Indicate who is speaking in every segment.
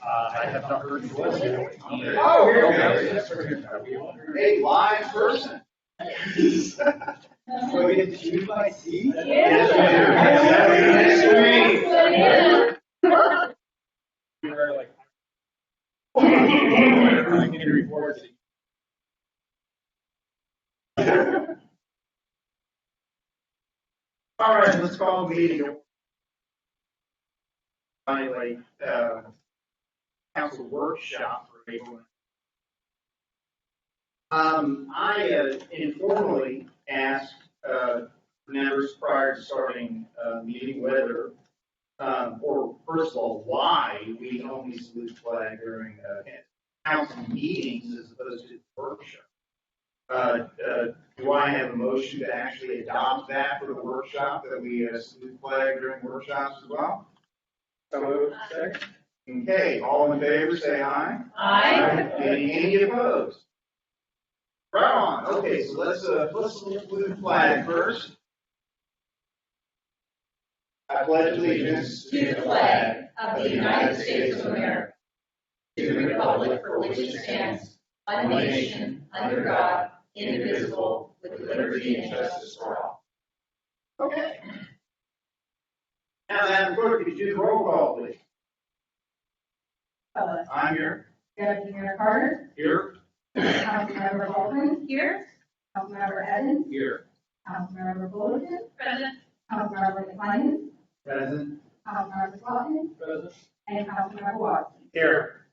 Speaker 1: I have not heard your voice yet.
Speaker 2: Oh, here we go. A live person. So we get to choose my seat?
Speaker 1: Yes, I can report it.
Speaker 2: All right, let's call the meeting. Finally, council workshop for April. I informally asked members prior to starting meeting whether, or first of all, why we only salute the flag during council meetings as opposed to the workshop. Do I have a motion to actually adopt that for the workshop, that we salute the flag during workshops as well?
Speaker 1: So moved.
Speaker 2: Okay, all in favor, say aye.
Speaker 3: Aye.
Speaker 2: Any opposed? Right on. Okay, so let's salute the flag first. I pledge allegiance
Speaker 3: To the flag of the United States of America, to the republic for which it stands, one nation, under God, indivisible, with liberty and justice for all.
Speaker 2: Okay. Now, Madam Clerk, could you do the roll call, please? I'm here.
Speaker 4: Deputy Mayor Carter.
Speaker 2: Here.
Speaker 4: Councilmember Baldwin.
Speaker 3: Here.
Speaker 4: Councilmember Evans.
Speaker 2: Here.
Speaker 4: Councilmember Fullerton.
Speaker 3: Present.
Speaker 4: Councilmember McLean.
Speaker 2: Present.
Speaker 4: Councilmember Swanton.
Speaker 2: Present.
Speaker 4: And Councilmember Watson.
Speaker 1: Here.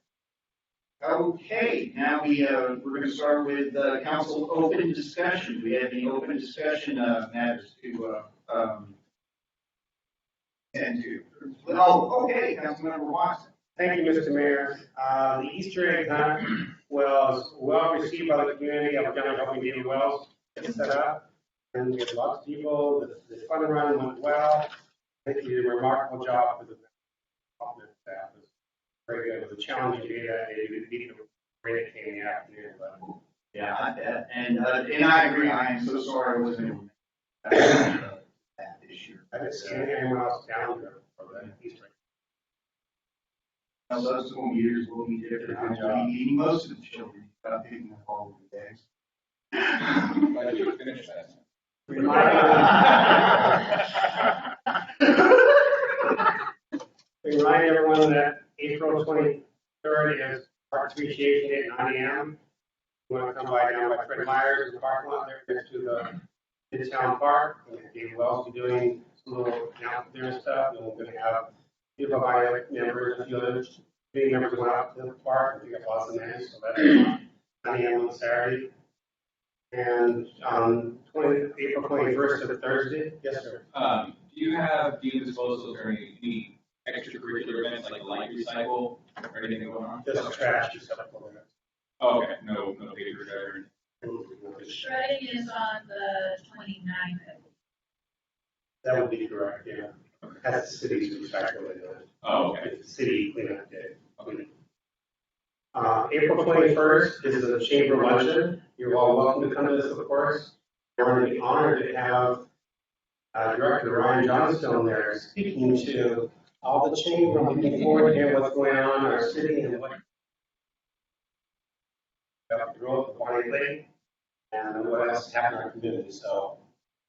Speaker 2: Okay, now we're going to start with council open discussion. Do we have any open discussion matters to attend to? Oh, okay, Councilmember Watson.
Speaker 1: Thank you, Mr. Mayor. The Easter egg hunt was well received by the community. I'm going to help me get well set up. And we had lots of people. The fun run went well. I think you did a remarkable job for the staff. It was very good. It was a challenging day that day. We beat the rain that came in the afternoon. But
Speaker 2: Yeah, I bet. And I agree. I am so sorry I wasn't able to make that this year.
Speaker 1: I didn't see anyone else down there for the Easter egg.
Speaker 2: Subsequent years will be different. I'm going to be meeting most of the children about picking up all of the days.
Speaker 5: Glad you finished that.
Speaker 1: Remind everyone that April 23rd is Park Appreciation Day at 9 a.m. You want to come by down by Fred Meyer's in the parking lot there next to the Midtown Park. Dave Wells will be doing some little announcement there and stuff. And we're going to have people by members and a few other committee members going out to the park. We got lots of names, so that's 9 a.m. on Saturday. And April 21st is a Thursday. Yes, sir.
Speaker 5: Do you have deemed disposals or any extracurricular events like light recycle or anything going on?
Speaker 1: Just trash and stuff.
Speaker 5: Oh, okay, no paper shredder.
Speaker 3: Shredding is on the 29th.
Speaker 1: That would be correct, yeah. That's the city's recycling.
Speaker 5: Oh, okay.
Speaker 1: It's the city cleanup day. Okay. April 21st is the chamber luncheon. You're all welcome to come to this, of course. We're going to be honored to have Director Ryan Johnstone there speaking to all the chamber. I'm looking forward to hearing what's going on in our city and what about the growth of Bonney Lake and what else is happening in our community. So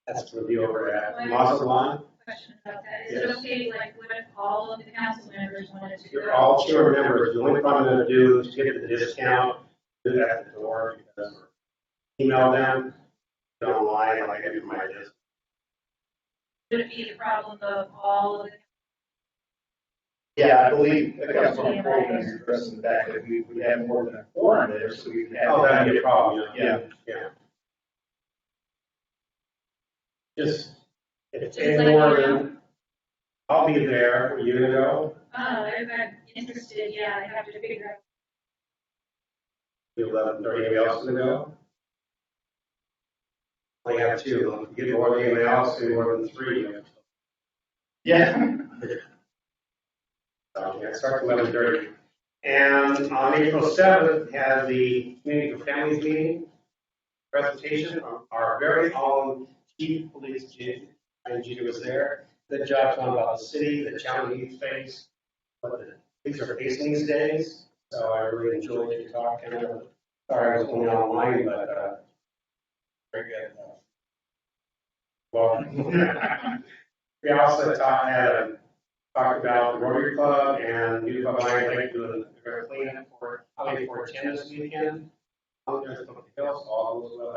Speaker 1: that's going to be over at Mazatlan.
Speaker 3: Question about that. Is it okay, like, what if all of the council members wanted to go?
Speaker 1: You're all chamber members. The only thing I'm going to do is get the discount, do that at the door, because email them, go online, like I do my disc.
Speaker 3: Would it be the problem of all of the?
Speaker 2: Yeah, I believe Councilman Coleman is addressing the fact that we have more than a quorum there, so we would have.
Speaker 1: Oh, that'd be a problem.
Speaker 2: Yeah.
Speaker 1: Just, if it's any more than, I'll be there a year ago.
Speaker 3: Oh, I'm interested, yeah, I have to figure out.
Speaker 1: 11:30, anybody else to go? Only have two. If you get more than anybody else, maybe more than three.
Speaker 2: Yeah.
Speaker 1: It starts at 11:30. And on April 7th, has the Community for Families meeting presentation from our very own Chief Police Chief and Gina was there. Good job talking about the city, the challenges you face, what the things are facing these days. So I really enjoyed your talk. And sorry I was only online, but very good. Well, we also talked about the Rotary Club and New Club Lions Lake doing a cleanup for Highway 410 this weekend. There's a couple of hills, all those well.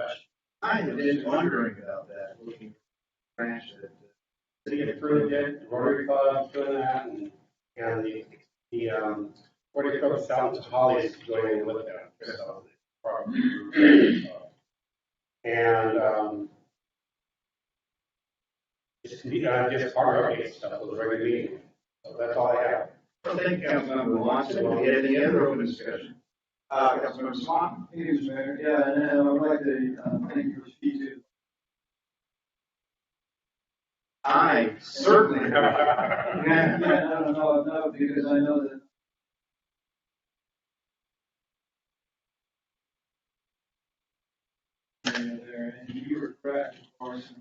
Speaker 2: I have been wondering about that, looking at the branch that
Speaker 1: The city approved it, the Rotary Club doing that, and the Rotary Club South to Holly is joining with them. So, and just part of our stuff was a regular meeting. So that's all I have.
Speaker 2: Well, thank you, Councilmember Watson. Do we have any other open discussion? Councilmember Swan?
Speaker 6: Thank you, Mr. Mayor. Yeah, and I would like to thank you for speaking.
Speaker 2: I certainly have.
Speaker 6: Yeah, no, because I know that. There, and you were correct, of course.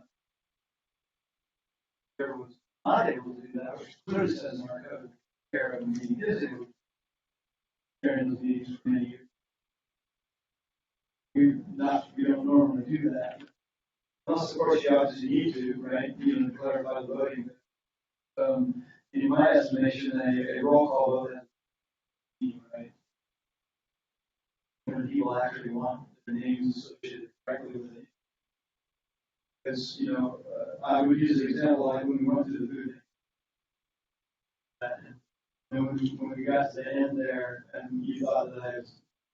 Speaker 6: There was not able to do that, which clearly says in our code, care of the meeting is able to during the meetings for many years. We don't normally do that. Unless, of course, you obviously need to, right? Even to clarify the voting. In my estimation, a roll call vote has, right? When people actually want their names associated directly with it. Because, I would use an example like when we went through the food. And when we got to the end there, and you thought that I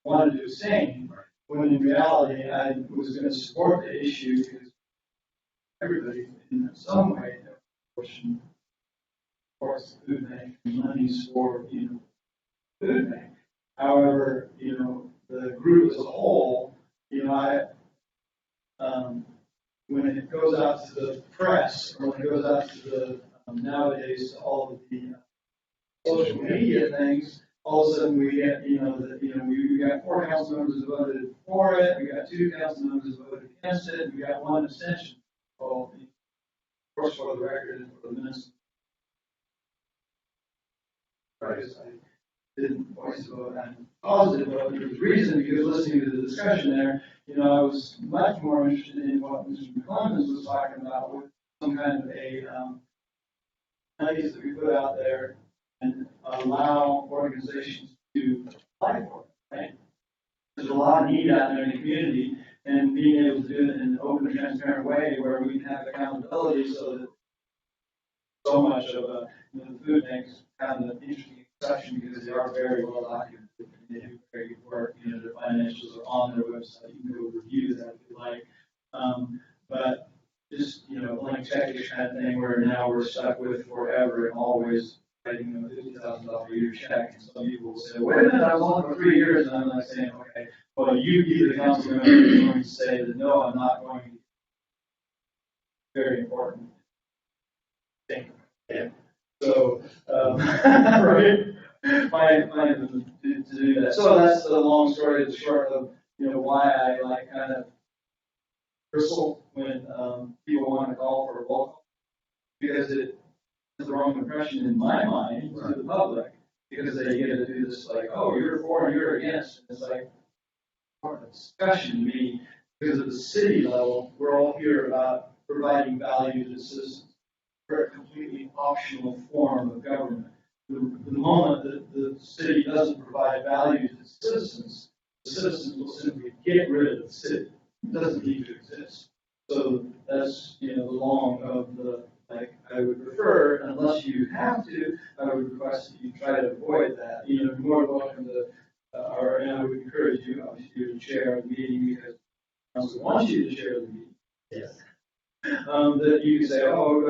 Speaker 6: wanted to abstain, when in reality I was going to support the issue because everybody in some way portion, of course, the food bank monies for food bank. However, the group as a whole, when it goes out to the press or when it goes out to the nowadays to all of the social media things, all of a sudden we get we got 4 council members who voted for it, we got 2 council members who voted against it, and we got 1 abstention. Well, of course, for the record and for the minutes, I didn't voice a vote on positive vote. There was reason because listening to the discussion there, I was much more interested in what Mr. McClemmons was talking about with some kind of a monies that we put out there and allow organizations to apply for it, right? There's a lot of need out there in the community, and being able to do it in an open and transparent way where we can have accountability so that so much of the food banks kind of an interesting exception because they are very well documented and they do very good work. Their financials are on their website. You can go review that if you like. But just, blank checkish kind of thing where now we're stuck with forever and always writing them a $50,000 a year check. And some people will say, wait a minute, I was on for 3 years. And I'm like saying, okay, well, you be the council member who's going to say that no, I'm not going to. Very important thing. Yeah. So, right, to do that. So that's the long story, the short of, why I like kind of bristle when people want to call for a roll call, because it has the wrong impression in my mind to the public, because they get to do this like, oh, you're for and you're against. And it's like part of the discussion to me, because at the city level, we're all here about providing value to citizens. We're a completely optional form of government. The moment that the city doesn't provide value to the citizens will simply get rid of the city. It doesn't need to exist. So that's, the long of the, I would prefer, unless you have to, I would request that you try to avoid that. You're more than welcome to, and I would encourage you, obviously, to chair the meeting because I also want you to chair the meeting. Yes. That you can say, oh,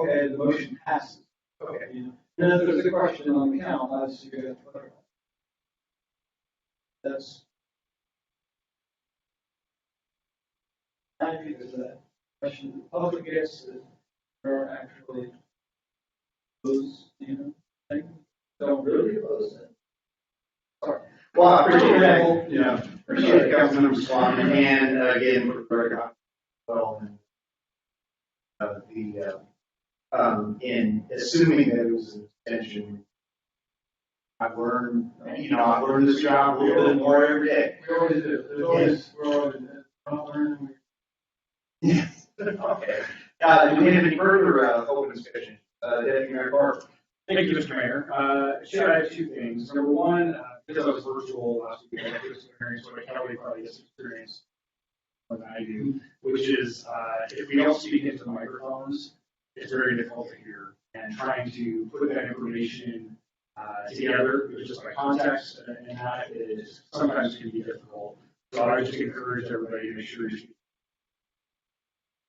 Speaker 6: okay, the motion passes. Okay. And if there's a question on the count, obviously you have to clarify. That's. I think there's that question the public gets that are actually those, don't really oppose it. Sorry.
Speaker 2: Well, I appreciate that. Yeah, appreciate it, Councilmember Swan, and again, for the very well. in assuming that it was an extension, I've learned this job a little bit more every day.
Speaker 6: We always do. We're always, don't learn.
Speaker 2: Yes. Okay. Do we have any further open discussion? Deputy Mayor Carter.
Speaker 7: Thank you, Mr. Mayor. Chair, I have two things. Number one, because I was virtual last week, I had this experience, what Kelly probably has experienced more than I do, which is if we don't speak into the microphones, it's very difficult to hear. And trying to put that information together with just by context and that is sometimes can be difficult. So I would just encourage everybody to make sure you speak.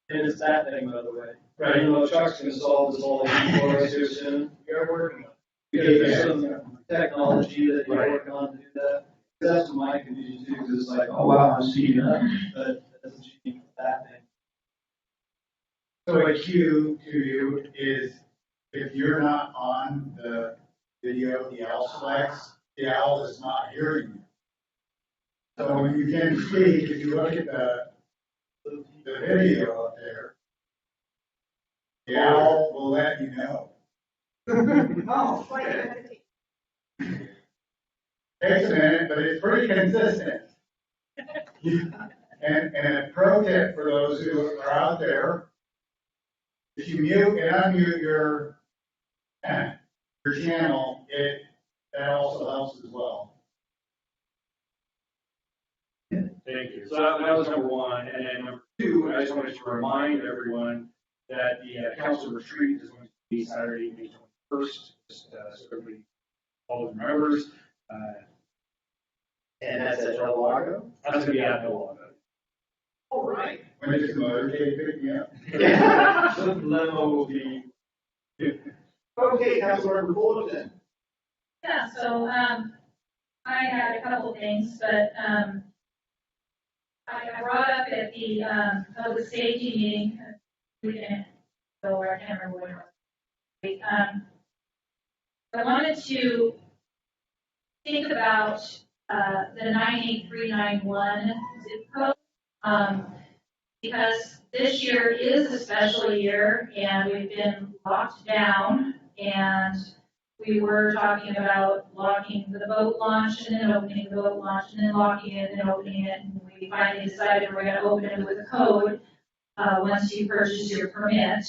Speaker 6: And it's that thing, by the way. Right. You know, Chuck's gonna solve this all for us here soon. We are working on it. Because there's some technology that you're working on to do that. That's my confusion too, because it's like, oh wow, I'm speeding up, but that doesn't change that thing.
Speaker 8: So a cue to you is if you're not on the video, the owl selects, the owl is not hearing you. So when you can speak, if you look at the video up there, the owl will let you know.
Speaker 4: Oh, wait.
Speaker 8: Takes a minute, but it's pretty consistent. And a pro tip for those who are out there, if you mute and unmute your channel, that also helps as well.
Speaker 7: Thank you. So that was number one. And then number two, I just wanted to remind everyone that the council retreat is going to be Saturday, May 21st. Just so everybody, all of the members.
Speaker 2: And that's at Del Lago?
Speaker 7: That's going to be at Del Lago.
Speaker 2: All right.
Speaker 8: When does the motorcade pick me up?
Speaker 6: The limo will be.
Speaker 2: Okay, Councilmember Fullerton.
Speaker 3: Yeah, so, I had a couple of things, but, I brought up at the, public safety meeting, we didn't go where, I can't remember what it was. I wanted to think about, the 98391 zip code, because this year is a special year and we've been locked down and we were talking about locking the boat launch and then opening the boat launch and then locking it and then opening it. And we finally decided we're going to open it with a code once you purchase your permit.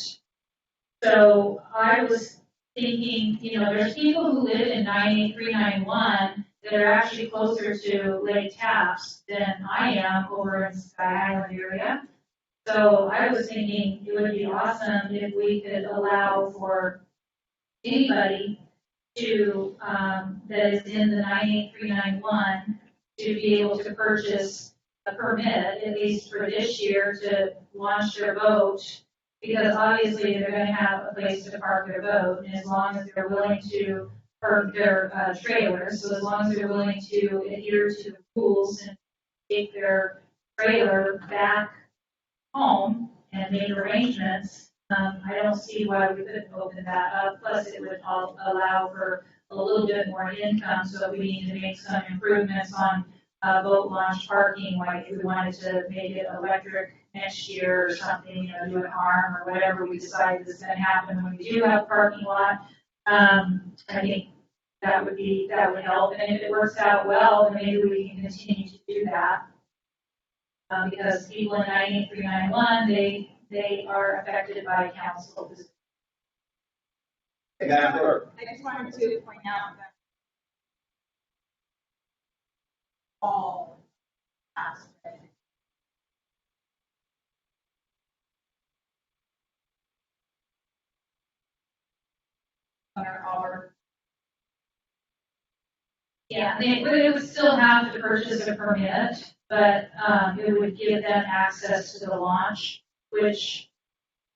Speaker 3: So I was thinking, there's people who live in 98391 that are actually closer to Lake Taps than I am over in Sky Island area. So I was thinking it would be awesome if we could allow for anybody to, that is in the 98391 to be able to purchase a permit, at least for this year, to launch their boat. Because obviously they're going to have a place to park their boat, and as long as they're willing to, or their trailers, so as long as they're willing to adhere to the rules and take their trailer back home and make arrangements, I don't see why we couldn't open that up. Plus, it would allow for a little bit more income. So if we need to make some improvements on boat launch parking, like if we wanted to make it electric next year or something, do an arm or whatever we decide is going to happen when we do have a parking lot, I think that would help. And if it works out well, then maybe we can continue to do that. Because people in 98391, they are affected by council.
Speaker 2: Hey, Madam Clerk.
Speaker 4: I just wanted to point out that all aspects.
Speaker 3: Yeah, they would still have to purchase a permit, but it would give them access to the launch, which,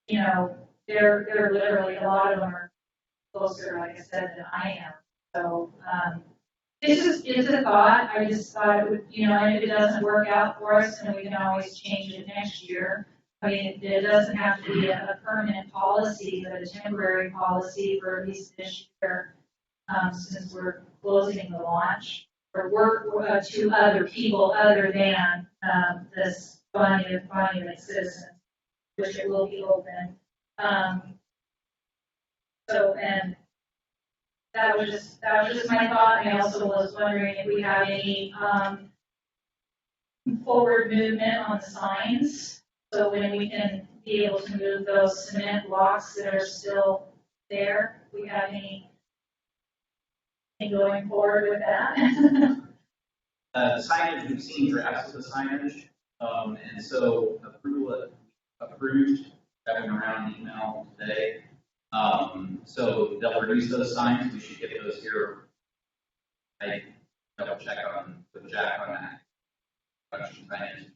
Speaker 3: they're literally, a lot of them are closer, like I said, than I am. So it's a thought. I just thought it would, and if it doesn't work out for us, then we can always change it next year. I mean, it doesn't have to be a permanent policy, but a temporary policy for at least this year, since we're closing the launch, or work to other people other than this Bonney citizens, which it will be open So, and that was just my thought. I also was wondering if we have any, forward movement on signs. So when we can be able to move those cement blocks that are still there, if we have anything going forward with that.
Speaker 9: Signage, we've seen drafts of the signage, and so approved, that went around email today. So they'll reduce those signs, we should get those here. I double check with Jack on that. Production signage,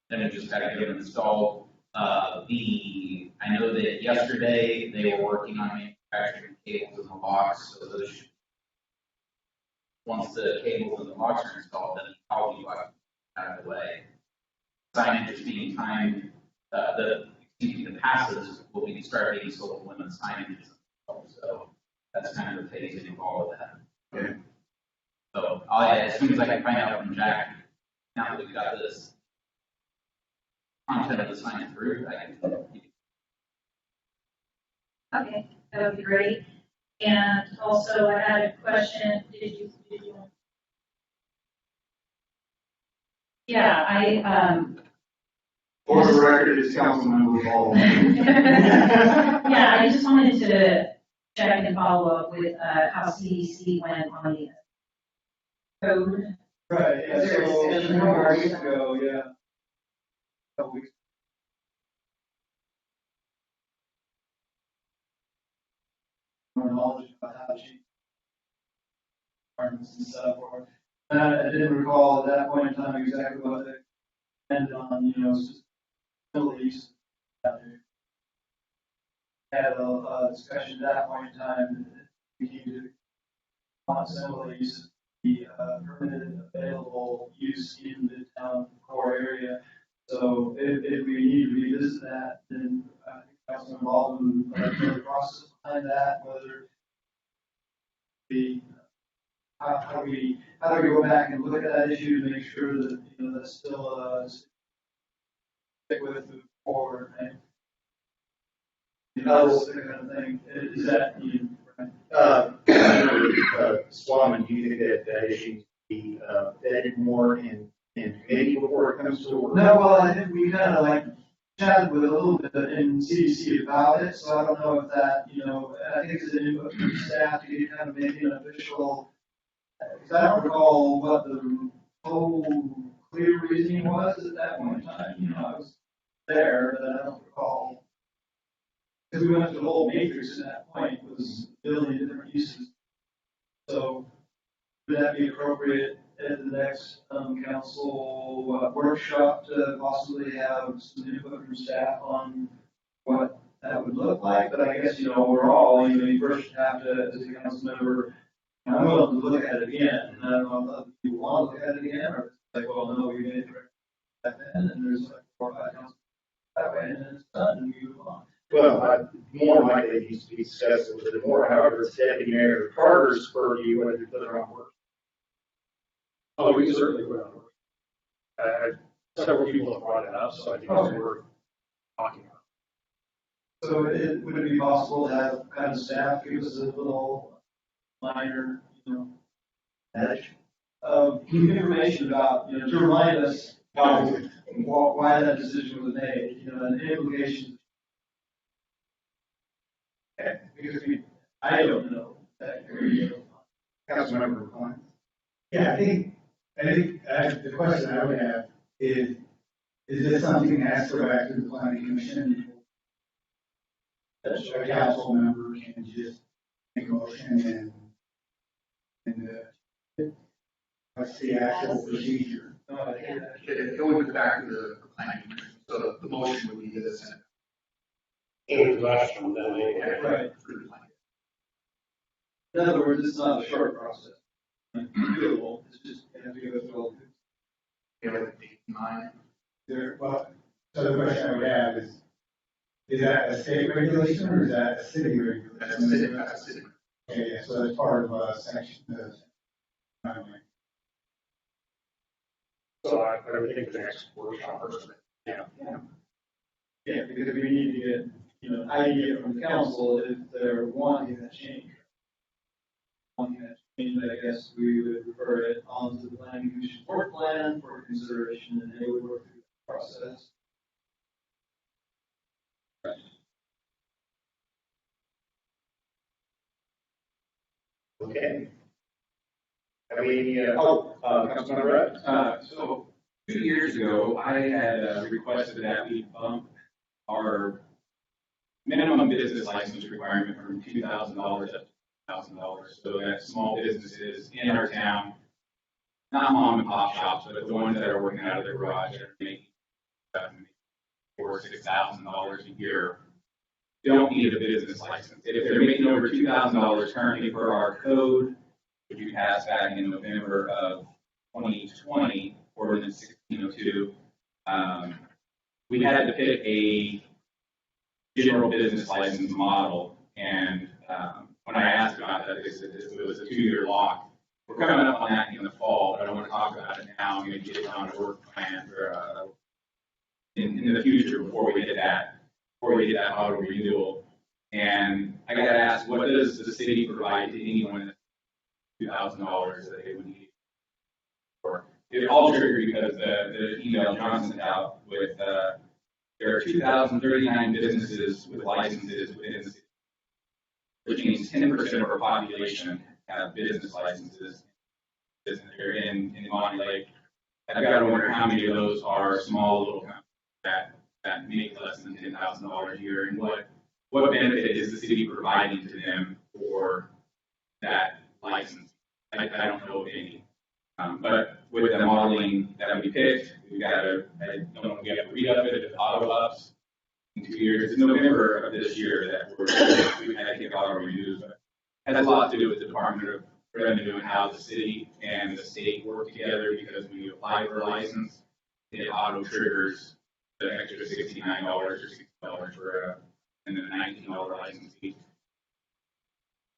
Speaker 9: then we just gotta get them installed. I know that yesterday they were working on manufacturing cables in the box, so those should, once the cables in the box are installed, then I'll be out of the way. Signage is being timed, the passes will be start being sold when the signage is installed, so that's kind of the phasing of all of that.
Speaker 8: Okay.
Speaker 9: So as soon as I can find out from Jack, now that we've got this content of the sign through, I can.
Speaker 3: Okay, that would be great. And also, I had a question. Did you?
Speaker 10: Yeah,
Speaker 8: For the record, it's Councilmember Ball.
Speaker 10: yeah, I just wanted to check and follow up with how CDC went on the code.
Speaker 6: Right, yeah,
Speaker 10: Is there a
Speaker 6: so,
Speaker 10: discussion
Speaker 6: a couple
Speaker 10: or-
Speaker 6: weeks ago, yeah. Couple weeks. More knowledge about how to cheat requirements and stuff, or, I didn't recall at that point in time exactly what they depended on, just facilities. Had a discussion at that point in time, we needed on assemblies, the permitted available use in the town core area. So if we need to revisit that, then I think Councilman Baldwin, the process behind that, whether the, how do we go back and look at that issue to make sure that, that's still, stick with it forward, right? That's the kind of thing, is that,
Speaker 2: Swam, do you think that issue needs to be vetted more in committee before it comes to work?
Speaker 6: No, well, I think we kind of like chatted with a little bit in CDC about it, so I don't know if that, I think it's an input from staff to get kind of maybe an official, because I don't recall what the whole clear reasoning was at that point in time, I was there, but I don't recall. Because we went through the whole matrix at that point, was building different uses. So would that be appropriate at the next council workshop to possibly have some input from staff on what that would look like? But I guess, overall, you first have to, as a council member, I'm willing to look at it again. And I don't know if other people want to look at it again, or it's like, well, no, we made it back then, and there's like 4 or 5 councils that way, and then it's done, and we move on.
Speaker 2: Well, more likely it needs to be discussed a little bit more. However, it's Deputy Mayor Carter's purview whether to put it on work.
Speaker 7: Oh, we can certainly put it on. Several people have brought it up, so I think it's worth talking about.
Speaker 6: So would it be possible to have kind of staff give us a little minor,
Speaker 2: Edge.
Speaker 6: information about, to remind us why that decision was made, and the implications. Because I don't know that.
Speaker 2: Councilmember Klein.
Speaker 8: Yeah, I think the question I would have is this something that has to go back to the planning commission? A council member can just make a motion and what's the actual procedure?
Speaker 11: It would go back to the planning commission, so the motion would be to the Senate.
Speaker 6: Right. In other words, it's not a short process. Doable. It's just, you have to go through all the.
Speaker 11: You have a date in mind?
Speaker 8: So the question I would have is that a state regulation or is that a city regulation?
Speaker 11: That's a city, that's a city.
Speaker 8: Okay, yeah, so it's part of a section of.
Speaker 7: So I would think the next workshop or something. Yeah.
Speaker 6: Yeah, because we need to get, idea from the council if they're wanting that change. Wanting that change, I guess we would refer it onto the planning commission work plan for consideration, and they would work through the process.
Speaker 2: Okay. Have we,
Speaker 1: Councilmember Brett?
Speaker 5: So 2 years ago, I had requested that we bump our minimum business license requirement from $2,000 up to $1,000, so that small businesses in our town, not mom and pop shops, but the ones that are working out of their garage that are making $4,000 or $6,000 a year, don't need a business license. If they're making over $2,000 currently per our code, which we passed back in November of 2020, ordinance 1602, we had to pick a general business license model. And when I asked about that, they said it was a 2-year lock. We're coming up on that in the fall, but I want to talk about it now. I'm going to get it on a work plan for in the future before we get that auto renewal. And I got to ask, what does the city provide to anyone that's $2,000 that they would need? Or it all triggered because the email John sent out with there are 2,039 businesses with licenses within the city, which means 10% of our population have business licenses. They're in Bonney Lake. I've got to wonder how many of those are small little companies that make less than $10,000 a year, and what benefit is the city providing to them for that license? I don't know of any. But with the modeling that we picked, we have to re-up it if it auto-ups in 2 years. It's November of this year that we had to kick auto renews, but it has a lot to do with the Department of Revenue and how the city and the state work together, because when you apply for a license, it auto triggers the extra $69 or $60 for and then a $19 license fee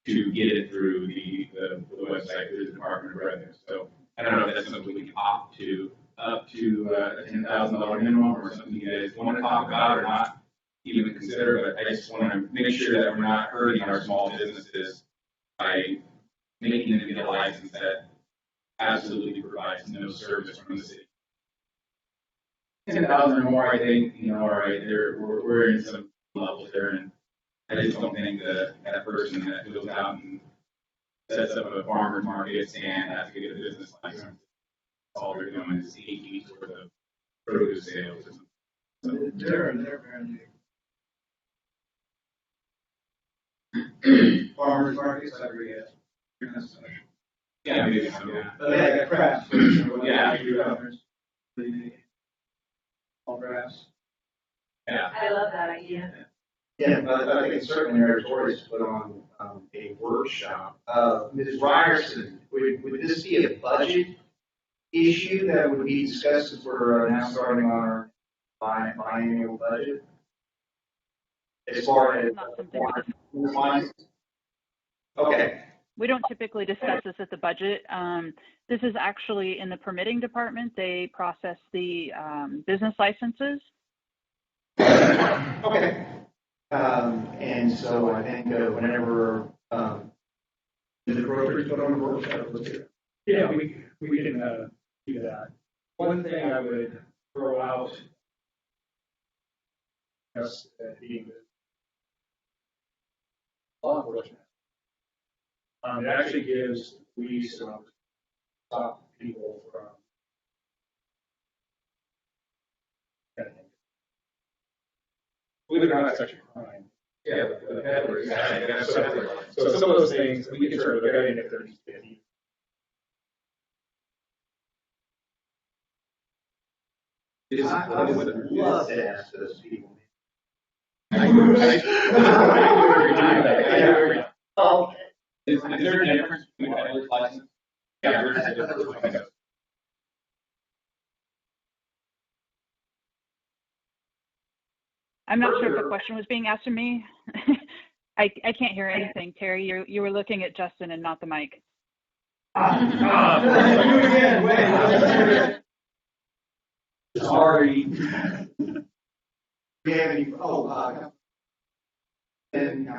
Speaker 5: to get it through the website through the Department of Revenue. So I don't know if that's something we can opt to up to a $10,000 minimum, or something you guys want to talk about or not even consider. But I just want to make sure that we're not hurting our small businesses by making them get a license that absolutely provides no service from the city. 10,000 or more, I think, all right, we're in some levels there, and I just don't think that person that goes out and sets up a farmer's market stand has to get a business license. All they're doing is 8 weeks worth of produce sales. So
Speaker 6: They're very new. Farmers markets, I forget.
Speaker 5: yeah, maybe so. Yeah.
Speaker 6: But they got crafts. All crafts.
Speaker 5: Yeah.
Speaker 10: I love that idea.
Speaker 2: yeah, I think it's certainly meritorious to put on a workshop. Ms. Ryerson, would this be a budget issue that would be discussed if we're now starting on our biannual budget? As far as
Speaker 12: Not something we discuss.
Speaker 2: Okay.
Speaker 12: We don't typically discuss this at the budget. This is actually in the permitting department. They process the business licenses.
Speaker 2: Okay. And so I think whenever is it appropriate to put on the workshop?
Speaker 7: Yeah, we can do that. One thing I would throw out, just being law enforcement, it actually gives police and stop people from. Believe it or not, that's actually a crime. Yeah, the peddlers. So some of those things we can sort of look at it if they're just busy.
Speaker 2: I would love to ask those people.
Speaker 5: Oh, is there a difference between a peddler's license? Yeah, there's a difference.
Speaker 12: I'm not sure if the question was being asked of me. I can't hear anything, Terry. You were looking at Justin and not the mic.
Speaker 6: Sorry.
Speaker 11: Do you have any, and,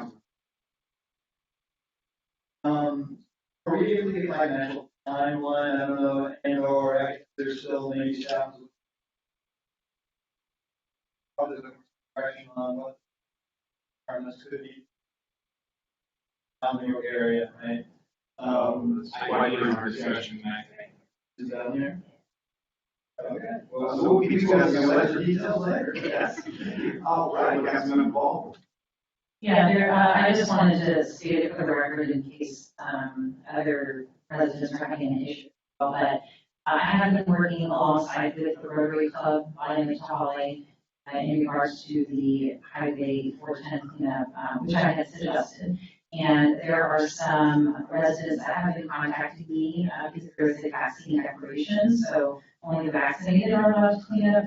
Speaker 6: Are we able to get like an actual timeline? I don't know, and or there's still maybe challenges. Probably the question on what requirements could be on the York area, right?
Speaker 5: Why in our discussion tonight?
Speaker 6: Is that on here? Okay.
Speaker 11: well, so we'll give you guys the lesser details later. Yes. All right, we got some involved.
Speaker 10: Yeah, there, I just wanted to state it for the record in case, other residents are having an issue. But I have been working alongside with the Rotary Club, Bonney and Holly, in regards to the Highway 410 cleanup, which I had suggested. And there are some residents that have been contacting me, because there is a vaccine declaration, so only the vaccinated are allowed to clean up,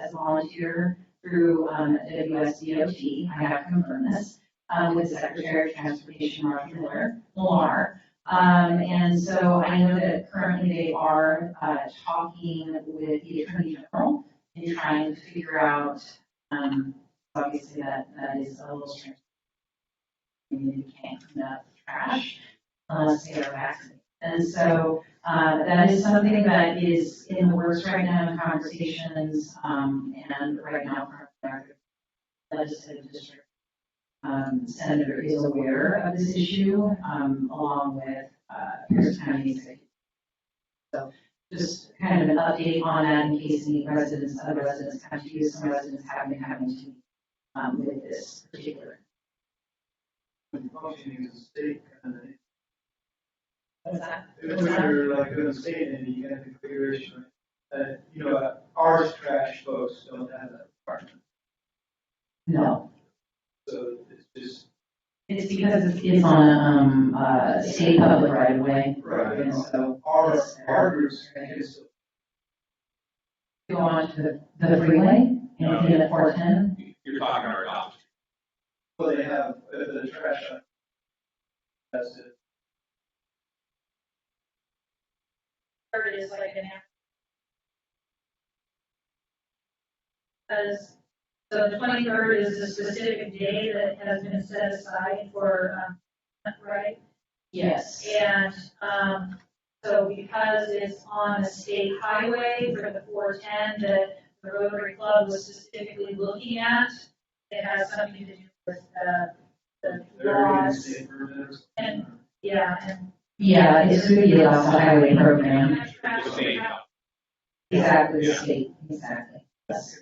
Speaker 10: as a volunteer through WSDOT. I have confirmed this with Secretary of Transportation Mark Millar. And so I know that currently they are talking with the Attorney General and trying to figure out, obviously that is a little strange. You can't clean up trash unless they are vaccinated. And so that is something that is in the works right now in conversations, and right now, our legislative district senator is aware of this issue, along with Pierce County Executive. So just kind of an update on that in case any residents, other residents come to you. Some residents have been having to with this particular.
Speaker 6: Functioning as a state kind of thing.
Speaker 10: What's that?
Speaker 6: If you're like in the state and you get a configuration, you know, ours trash folks don't have that requirement.
Speaker 10: No.
Speaker 6: So it's just.
Speaker 10: It's because it's on state public right of way.
Speaker 6: Right.
Speaker 10: And so
Speaker 6: Our groups can just.
Speaker 10: go on to the freeway and in the 410.
Speaker 5: You're talking our adoption.
Speaker 6: Well, they have the trash. That's it.
Speaker 3: Third is like an. Because, so the 23rd is a specific day that has been set aside for, right?
Speaker 10: Yes.
Speaker 3: And, so because it's on a state highway for the 410 that the Rotary Club was specifically looking at, it has something to do with, the laws. And, yeah, and.
Speaker 10: Yeah, it's through the Alaska Highway Program.
Speaker 5: The state.
Speaker 10: Exactly, the
Speaker 5: Yeah.
Speaker 10: state, exactly. Yes.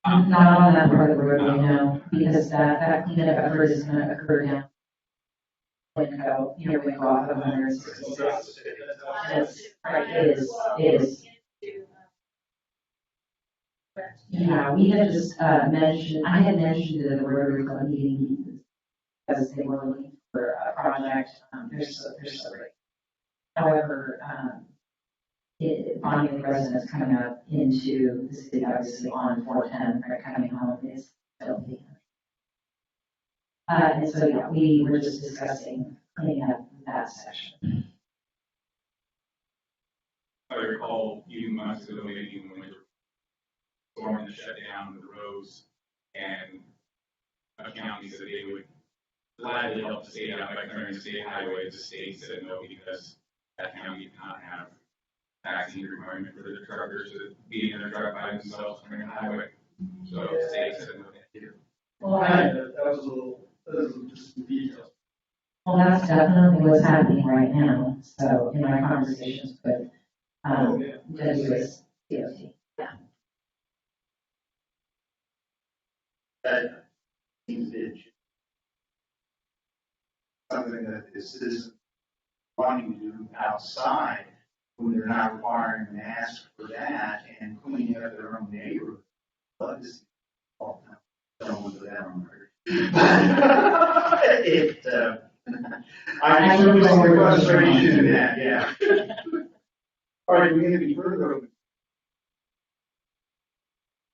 Speaker 10: Not on that part of the roadway, no, because that cleanup effort is gonna occur now. Winco, near Winco off of 166. Right, it is. Yeah, we had just mentioned, I had mentioned it at the Rotary Club meeting because they were looking for a project. They're so great. However, Bonney residents coming up into the city, obviously on 410, are coming home is filthy. And so, yeah, we were just discussing cleaning up that section.
Speaker 5: I recall even months ago, maybe even when we were storming to shut down the roads, and a county said they would gladly help the state out by clearing the state highway. The state said no, because that county did not have vaccine requirement for the truckers to be in their truck by themselves clearing the highway. So the state said no.
Speaker 10: Well,
Speaker 6: That was a little, just some details.
Speaker 10: well, that's definitely what's happening right now. So in my conversations with WSDOT, yeah.
Speaker 11: That seems something that the citizens wanting to do outside when they're not requiring masks for that and cleaning up their own neighborhood. But this, oh, don't want to do that on record. I certainly see the frustration in that, yeah. All right, we have any further?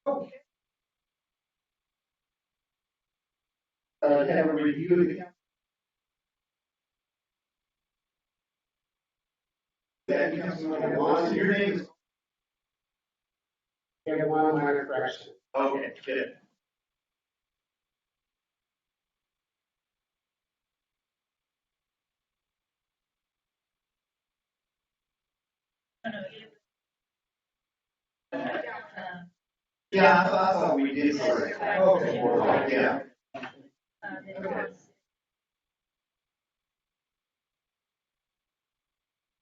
Speaker 11: Okay. Have a review of the council. That Councilman Watson, your name is
Speaker 1: one minor correction.
Speaker 2: Okay, good. Yeah, I thought we did. Okay. Yeah.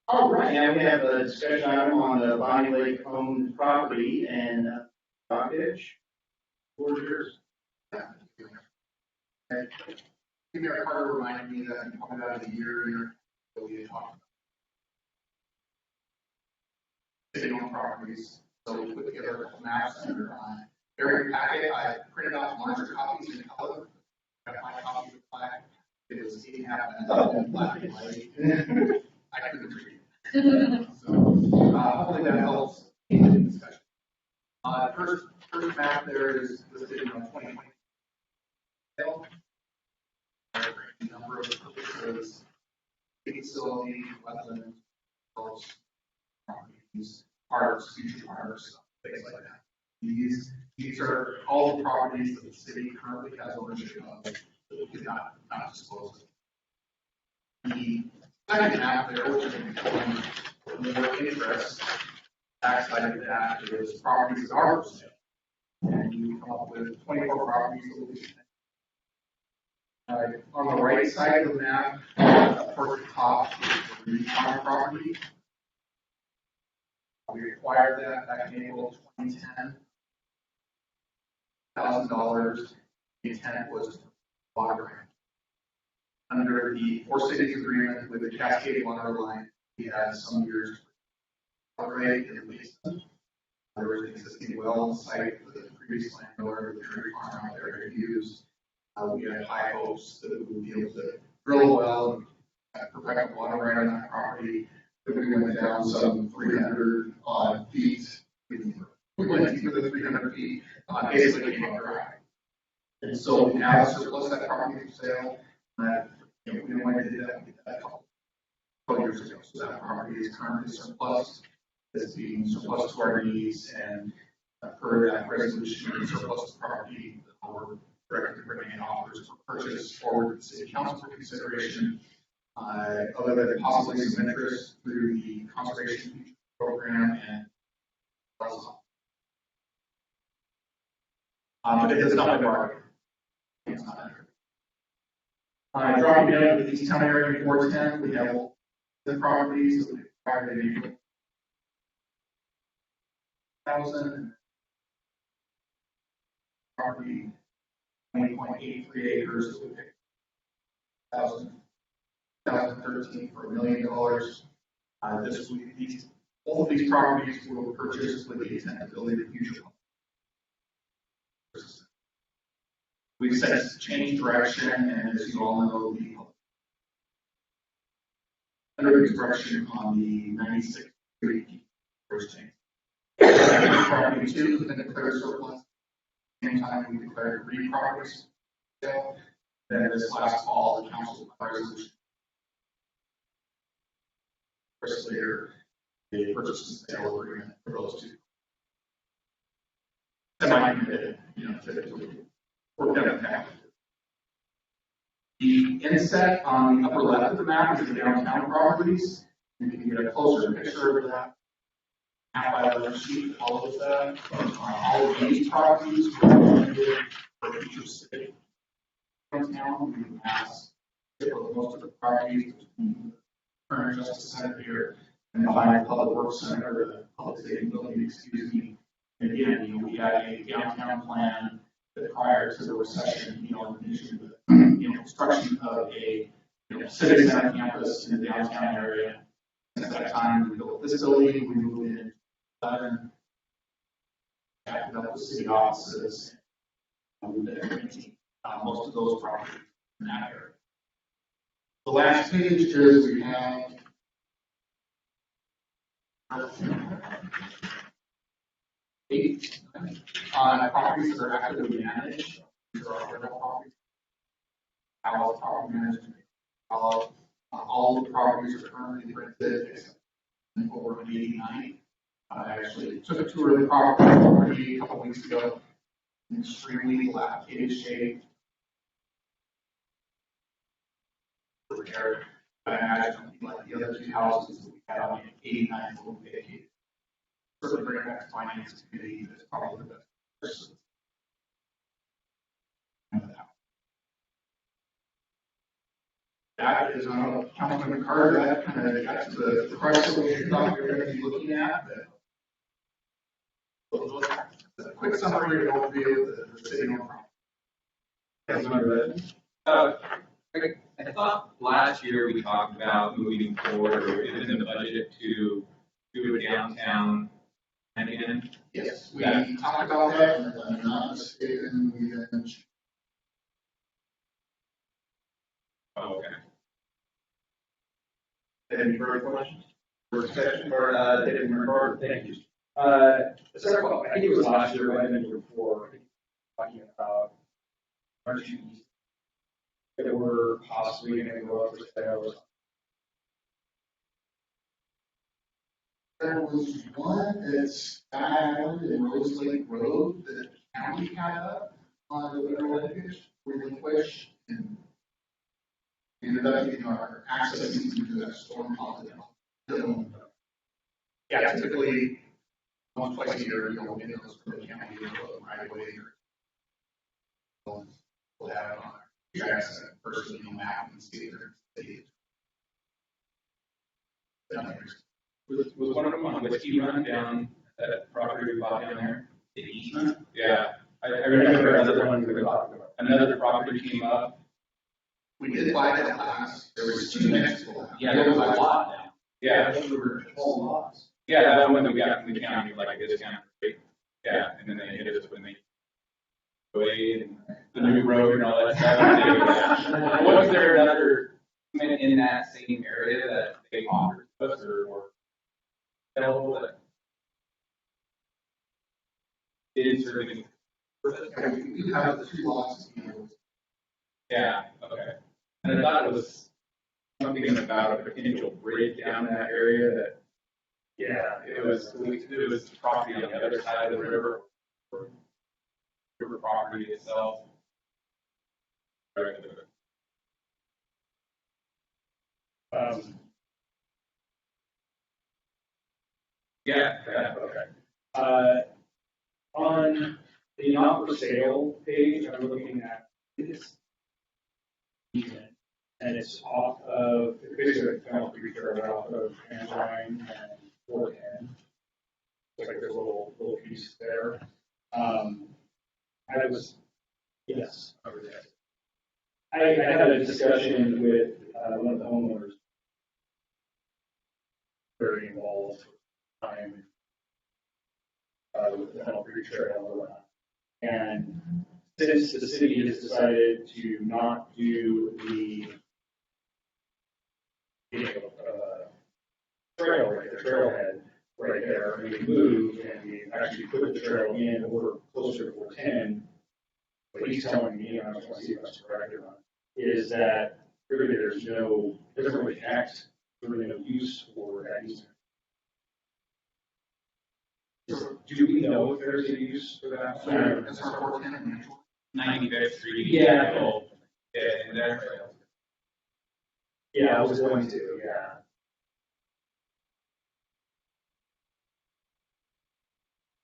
Speaker 2: All right, now we have a discussion item on the Bonney Lake owned property and Rockledge. Floor is yours.
Speaker 13: Mayor Carter reminded me that I'm coming out of the year that we had talked about city-owned properties. So we put together a couple maps in your every packet. I printed out larger copies in color. I got my copy of black. It was 8.5 black and white. I couldn't read. So hopefully that helps in the discussion. First map there is listed in 2020. Number of purposes, facility, wetlands, properties, parks, future parks, things like that. These are all the properties that the city currently has ownership of that we could not dispose of. The second map there, which is more interest, backside of that is properties that are for sale. And you come up with 24 properties that we on the right side of the map, towards the top, is the recon property. We acquired that back in April 2010. $1,000. The intent was to water grant. Under the Four Cities agreement with the Cascade Water Line, we had some years to operate and lease them. There was an existing well on site that the previous landowner, the tree farm out there, had used. We had high hopes that we would be able to drill a well and perfect water right on that property. But we went down some 300 odd feet. We went deeper than 300 feet, basically came up dry. And so we have surplus that property for sale. We didn't want to do that. We did that a couple years ago. So that property is currently surplus. It's being surplus to our needs, and per that resolution, surplus to property, we're directly bringing in offers for purchase forward to the city council for consideration. Other than possibly some interest through the conservation program and but it has not been marketed. It's not dropping down to the East Town area 410, we have the properties that we acquired in April 2000. Property 20.83 acres that we picked 2013 for $1 million. This week, all of these properties were purchased with the intent of building the future. We've since changed direction, and as you all know, the under construction on the 96th Street first change. Property 2 has been declared surplus. Same time we declared 3 properties sale. Then this last fall, the council resolution. First later, the purchase and sale agreement for those 2. Semi-committed, to work out that. The inset on the upper left of the map is the downtown properties. You can get a closer picture of that. Half by 11 sheet follows that. All of these properties were for future city. Downtown, we asked for most of the properties, current Justice Center here, and the Ohio Public Works Center, the public safety building, excuse me. And again, we had a downtown plan that prior to the recession, initiated the construction of a civic center campus in the downtown area. Since that time, we built this building, we moved in 11, acted up with city offices, and moved in most of those properties in that area. The last page is we have on properties that are actively managed. These are our rental properties. How property management, all the properties are currently rented over 89. I actually took a tour of the property a couple weeks ago. In extremely dilapidated shape. Repair, I imagine something like the other two houses that we had on 89 will be vacated. Certainly bring back to finance committee, that's probably the best person. That is, Councilman Carter, that kind of got to the price of what we thought we were going to be looking at, but a quick summary of what the city on property.
Speaker 5: I thought last year we talked about moving forward, or it was in the budget to do a downtown again.
Speaker 13: Yes, we talked about that, and if I'm not mistaken, we then.
Speaker 5: Oh, okay.
Speaker 13: Any further questions?
Speaker 7: Or David McCarter, thank you. Several, I think it was last year, right, and the year before, talking about aren't you that we're possibly going to go up for sale.
Speaker 13: There was one that's found in Rose Lake Road that the county had up on the federal litigation, relinquished, and ended up getting our access into that storm holiday. Yeah, typically, once, twice a year, you'll get those from the county, right away. We'll have it on our tracks that person on the map and see
Speaker 5: Was one of them on Whiskey Run down that property we bought down there?
Speaker 9: The easement?
Speaker 5: Yeah, I remember another property came up.
Speaker 13: We did buy that last, there was two next to that.
Speaker 9: Yeah, there was a lot now.
Speaker 5: Yeah.
Speaker 13: Those were whole lots.
Speaker 5: Yeah, that one that we got from the county, like a discount rate. Yeah, and then they hit us when they away and the new road and all that stuff. Was there another in that same area that they offered us or available that is serving?
Speaker 13: We have the two lots.
Speaker 5: Yeah, okay. And I thought it was something about a potential bridge down in that area that, yeah, it was property on the other side of the river property itself.
Speaker 7: Okay. On the not for sale page, I'm looking at this. And it's off of, basically, a penalty return off of Andrine and 410. Looks like there's a little piece there. Yes, over there. I had a discussion with one of the homeowners. Very involved time with the penalty trail or whatnot. And since the city has decided to not do the trail right, the trailhead right there, and we moved and we actually put the trail in over closer to 410. What he's telling me, and I just want to see if that's correct or not, is that really there's no, it doesn't really connect, there's really no use for that easement. Do we know if there's a use for that?
Speaker 13: That's our 410.
Speaker 5: 95th Street.
Speaker 7: Yeah.
Speaker 5: And there.
Speaker 7: Yeah, I was going to, yeah.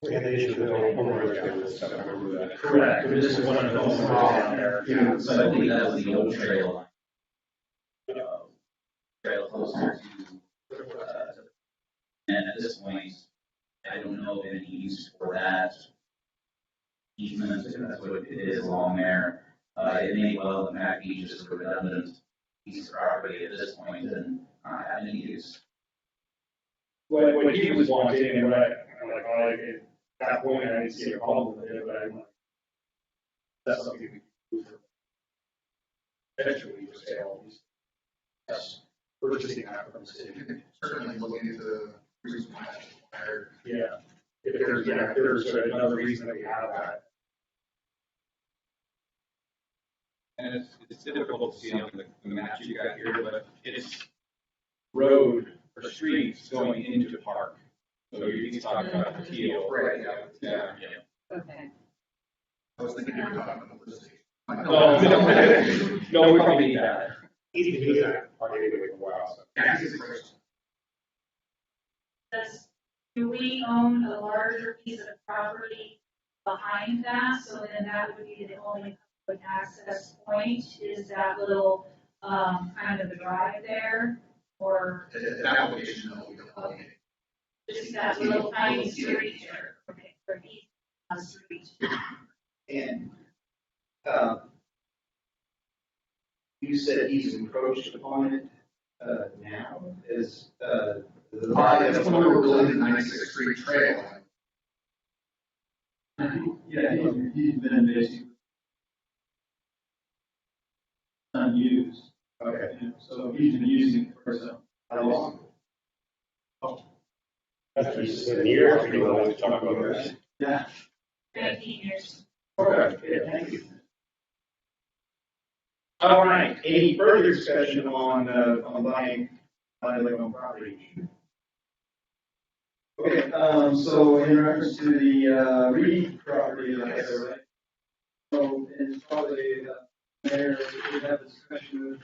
Speaker 1: Yeah, they issued the homeowners down this stuff, I remember that.
Speaker 7: Correct, but this is one of the homes down there.
Speaker 1: Yeah.
Speaker 9: So I believe that was the old trail line. Trail closer to, and at this point, I don't know of any use for that easement, if that's what it is along there. It may well, in fact, be just a redundant piece of property at this point and not have any use.
Speaker 7: What he was wanting, and what I'm like, oh, at that point, I didn't see a problem with it, but I'm like, that's something we can do for eventually for sale. Yes, purchasing that from the city.
Speaker 13: Certainly looking at the reason why it's required.
Speaker 7: Yeah, if there's another reason that we have that.
Speaker 5: And it's difficult to see on the map you got here, but it's road or streets going into the park. So he's talking about the teal.
Speaker 9: Right.
Speaker 5: Yeah.
Speaker 10: Okay.
Speaker 13: I was thinking you were talking about the list.
Speaker 5: No, no, we probably need that.
Speaker 1: He's been doing that part anyway for a while, so.
Speaker 13: Yeah, he's the first.
Speaker 3: Do we own a larger piece of property behind that? So then that would be the only public access point, is that little, kind of the drive there? Or
Speaker 13: An application, no, we don't.
Speaker 3: Okay. just that little tiny street there? Okay, for each street.
Speaker 2: And, you said he's encroached upon it, now, is,
Speaker 13: That's when we were building the 96th Street Trail.
Speaker 6: Yeah, he's been basically unused.
Speaker 2: Okay.
Speaker 6: So he's been using it for some.
Speaker 2: How long?
Speaker 1: That's what you said, years, we don't want to talk about this.
Speaker 6: Yeah.
Speaker 3: 19 years.
Speaker 2: Okay, yeah, thank you. All right, any further discussion on buying on property?
Speaker 6: Okay, so in reference to the Reed property, like I said, right? So it's probably, mayor, we have a discussion with,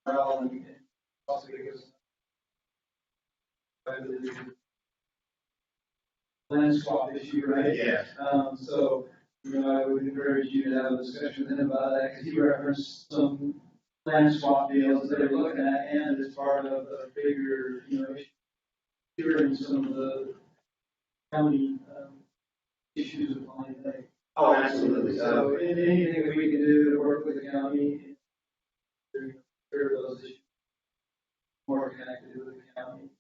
Speaker 6: Ralph and also because land swap issue, right?
Speaker 2: Yeah.
Speaker 6: So, I would encourage you to have a discussion with him about that, because he referenced some land swap deals that they're looking at, and as part of a bigger, curing some of the county, issues of Bonney Lake.
Speaker 2: Oh, absolutely.
Speaker 6: So anything that we can do to work with the county, to cure those issues, more connected with the county,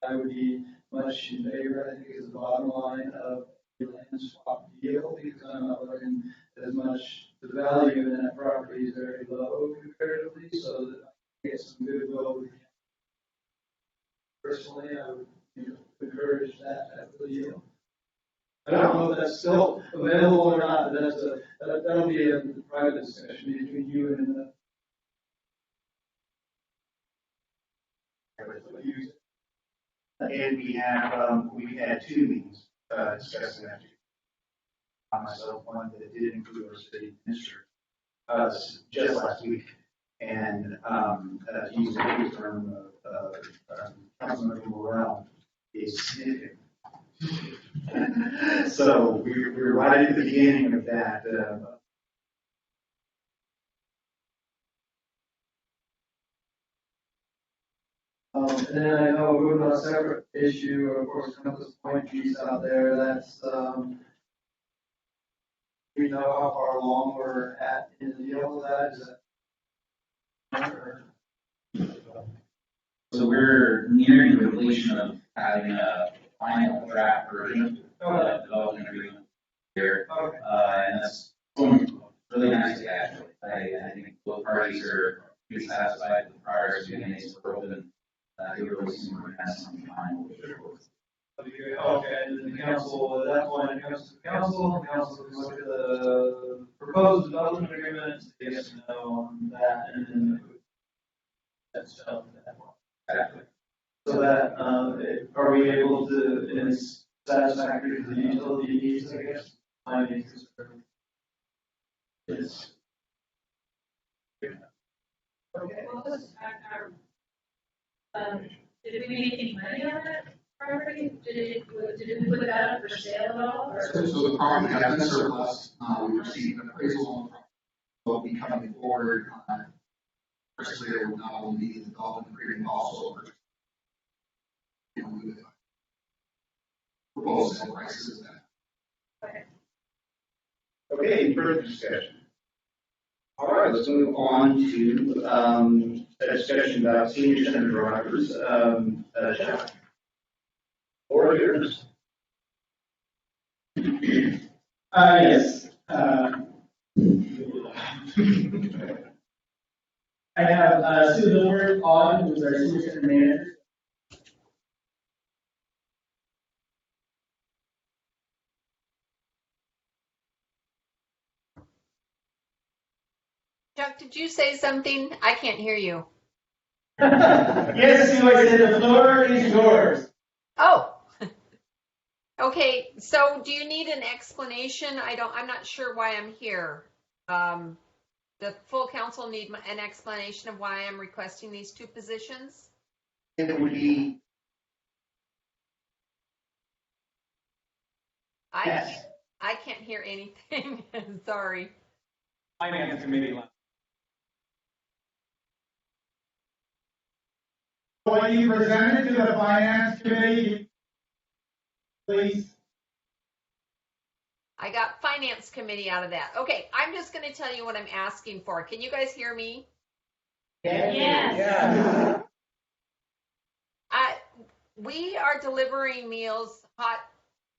Speaker 6: I would be much in favor. I think is the bottom line of the land swap deal, because I'm not looking as much, the value in that property is very low comparatively, so that I can get some goodwill with the county. Personally, I would encourage that type of deal. I don't know if that's still available or not, but that'll be a private discussion between you and the.
Speaker 2: And we've had two meetings, discussing that. Myself, one that did include our city administrator, just last week. And, to use the term, Councilmember Morrell is significant. So we're right at the beginning of that,
Speaker 6: And then I know moving on a separate issue, of course, Compass Point piece out there, that's, we know how far along we're at in the deal with that, is that?
Speaker 9: So we're nearing the completion of having a final draft version of the development agreement here. And that's going really nicely, actually. I think both parties are pretty satisfied with the progress being made for open. You're really seeing we're kind of something final.
Speaker 6: Okay, and the council, at that point, it comes to the council can look at the proposed development agreement, yes and no on that, and then that's done at that point.
Speaker 9: Exactly.
Speaker 6: So that, are we able to, and it's satisfactory to the utility needs, I guess, finances. Yes.
Speaker 3: Okay. What was did we make any money on that property? Did we put that up for sale at all? Or?
Speaker 13: So the property has been surplus. We received an appraisal on the property. Will be coming forward. Firstly, there will not only be the development agreement, also proposed sale prices.
Speaker 3: Okay.
Speaker 2: Okay, any further discussion? All right, let's move on to a discussion about senior center drivers. Jeff. Or yours.
Speaker 14: Yes. I have Sue Lillard on, who's our senior center manager.
Speaker 15: Chuck, did you say something? I can't hear you.
Speaker 14: Yes, Sue, I said the floor is yours.
Speaker 15: Oh, Okay, so do you need an explanation? I'm not sure why I'm here. The full council need an explanation of why I'm requesting these two positions?
Speaker 11: It would be, yes.
Speaker 15: I can't hear anything. Sorry.
Speaker 5: Finance committee.
Speaker 8: What you presented to the finance committee, please.
Speaker 15: I got finance committee out of that. Okay, I'm just going to tell you what I'm asking for. Can you guys hear me?
Speaker 3: Yes.
Speaker 15: We are delivering meals, hot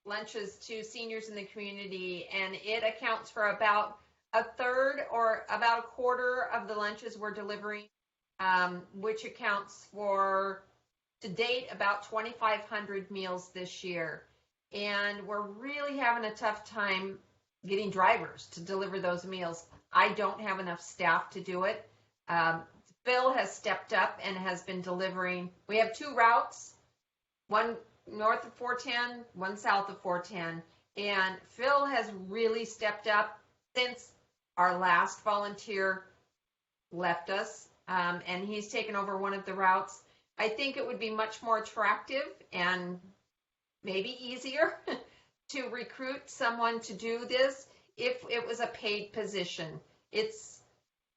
Speaker 15: lunches to seniors in the community, and it accounts for about a third or about a quarter of the lunches we're delivering, which accounts for, to date, about 2,500 meals this year. And we're really having a tough time getting drivers to deliver those meals. I don't have enough staff to do it. Phil has stepped up and has been delivering. We have two routes, one north of 410, one south of 410. And Phil has really stepped up since our last volunteer left us, and he's taken over one of the routes. I think it would be much more attractive and maybe easier to recruit someone to do this if it was a paid position. It's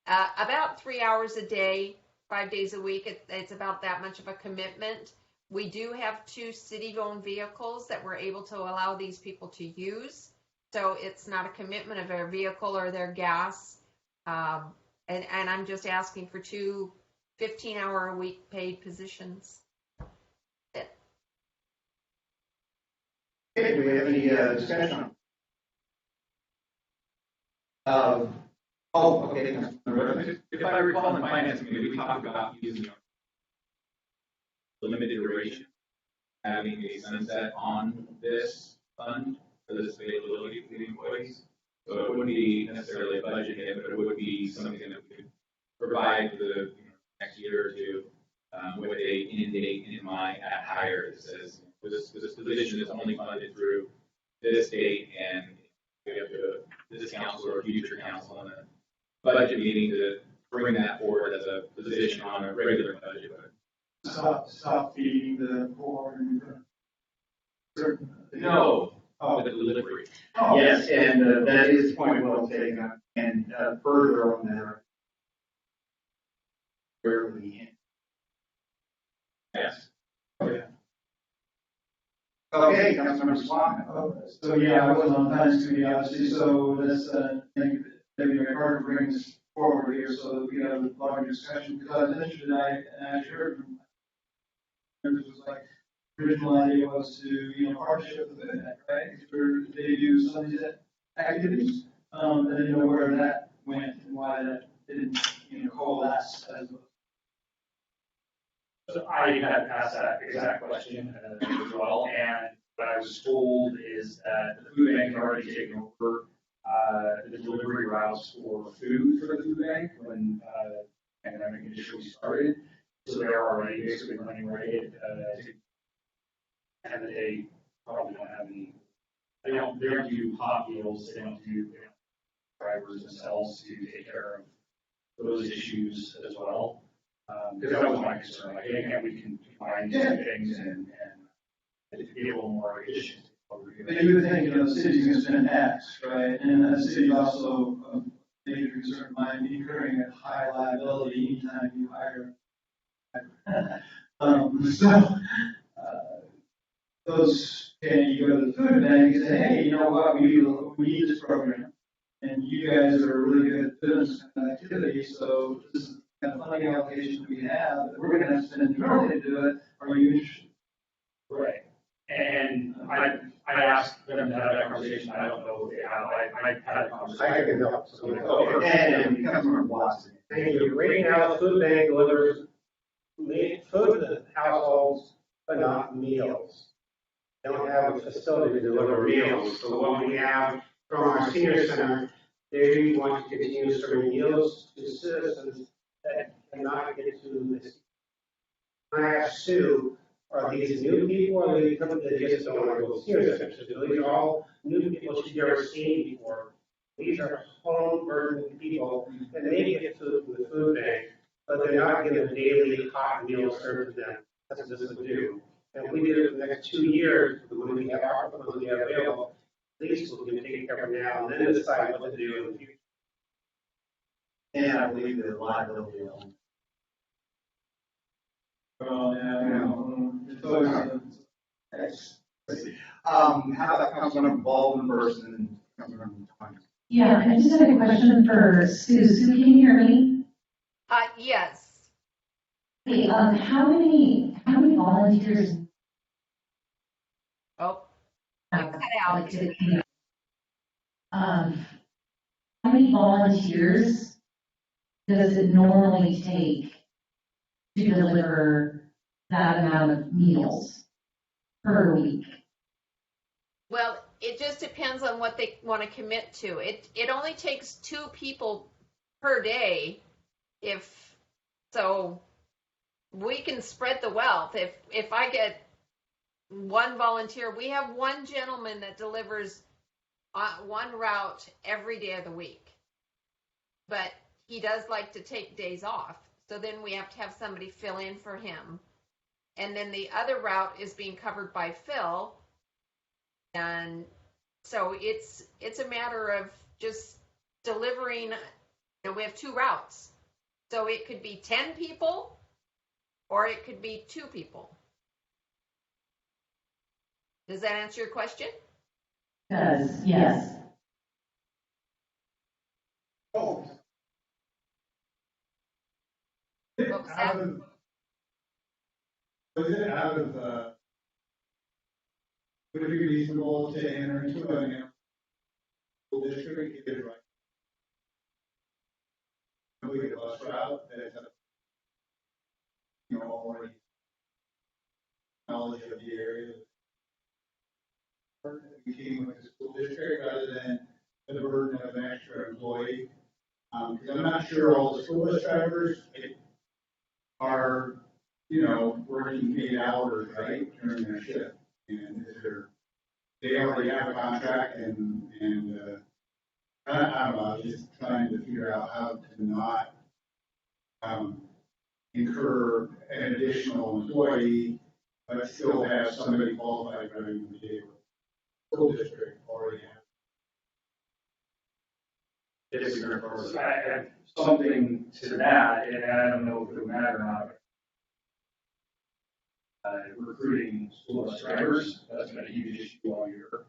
Speaker 15: about 3 hours a day, 5 days a week. It's about that much of a commitment. We do have 2 city-owned vehicles that we're able to allow these people to use. So it's not a commitment of their vehicle or their gas. And I'm just asking for 2 15-hour-a-week paid positions.
Speaker 11: Okay, do we have any discussion? Okay.
Speaker 5: If I recall in the finance committee, we talked about using the limited duration, having a sunset on this fund for this availability for the employees. So it wouldn't be necessarily a budget hit, but it would be something that we could provide for the next year or two with a end date in mind at hire that says this position is only funded through this date, and we have to this council or future council in a budget meeting to bring that forward as a position on a regular budget.
Speaker 6: Stop feeding the poor and
Speaker 5: No, the delivery.
Speaker 11: Oh. Yes, and that is the point well taken. And further on that, where we
Speaker 5: Yes.
Speaker 11: Okay, Councilmember Swan.
Speaker 6: So yeah, I was on finance committee obviously, so that's thank you, Debbie McCarter for bringing this forward here so that we can have a larger discussion, because I was interested, and I heard from members was like, original idea was to, partnership with that, right? For they do some of these activities, I didn't know where that went and why that didn't, coalesce as a.
Speaker 7: So I had asked that exact question as well, and what I was told is that the food bank had already taken over the delivery routes for food for the food bank when the pandemic initially started. So they're already basically running raid, and they probably don't have any. They don't do hot meals. They don't do drivers themselves to take care of those issues as well. Because that was my concern, like, hey, we can combine these things and be a little more efficient.
Speaker 6: But you would think, the city's gonna spend X, right? And the city also, a major concern of mine, incurring a high liability anytime you hire. You go to the food bank and say, hey, you know what, we need this program. And you guys are really good at doing this kind of activity, so this is the kind of funding allocation that we have, that we're gonna have to spend internally to do it. Are you interested?
Speaker 7: Right. And I asked them to have that conversation. I don't know if they have. I had a conversation.
Speaker 1: I can help.
Speaker 11: And Councilmember Watson.
Speaker 1: Thank you. Right now, the food bank delivers food to households, but not meals. They don't have a facility to deliver meals. So what we have from our senior center, they want to continue serving meals to citizens that cannot get to this. I asked Sue, are these new people, or are they people that just don't want to go senior centers? So these are all new people that you've never seen before. These are home burdened people, and they get food from the food bank, but they're not given daily hot meals served to them. That's what this would do. And we do it for the next 2 years, when we have our funds we have available, at least we can take care of now, and then decide what to do in the future.
Speaker 11: And I believe the liability element.
Speaker 6: Well, yeah, it's always,
Speaker 11: How about Councilmember Baldwin first and then Councilmember Thomas?
Speaker 10: Yeah, I just had a question for Sue. Sue, can you hear me?
Speaker 15: Yes.
Speaker 10: Hey, how many volunteers?
Speaker 15: Oh, you cut out.
Speaker 10: How many volunteers does it normally take to deliver that amount of meals per week?
Speaker 15: Well, it just depends on what they want to commit to. It only takes 2 people per day. So we can spread the wealth. If I get one volunteer, we have one gentleman that delivers one route every day of the week, but he does like to take days off. So then we have to have somebody fill in for him. And then the other route is being covered by Phil. And so it's a matter of just delivering. We have 2 routes. So it could be 10 people or it could be 2 people. Does that answer your question?
Speaker 10: Does, yes.
Speaker 8: Oh.
Speaker 15: What was that?
Speaker 8: Was it out of, would it be reasonable to enter into a school district, get it right? We get a bus route that's, already knowledge of the area. We came with the school district rather than the burden of an extra employee. Because I'm not sure all the school bus drivers are, working 8 hours, right, during their shift. And they already have a contract and I don't know, just trying to figure out how to not incur an additional employee, but still have somebody qualified running the day. School district already have.
Speaker 7: I have something to that, and I don't know if it would matter or not. Recruiting school bus drivers, that's been a huge issue all year.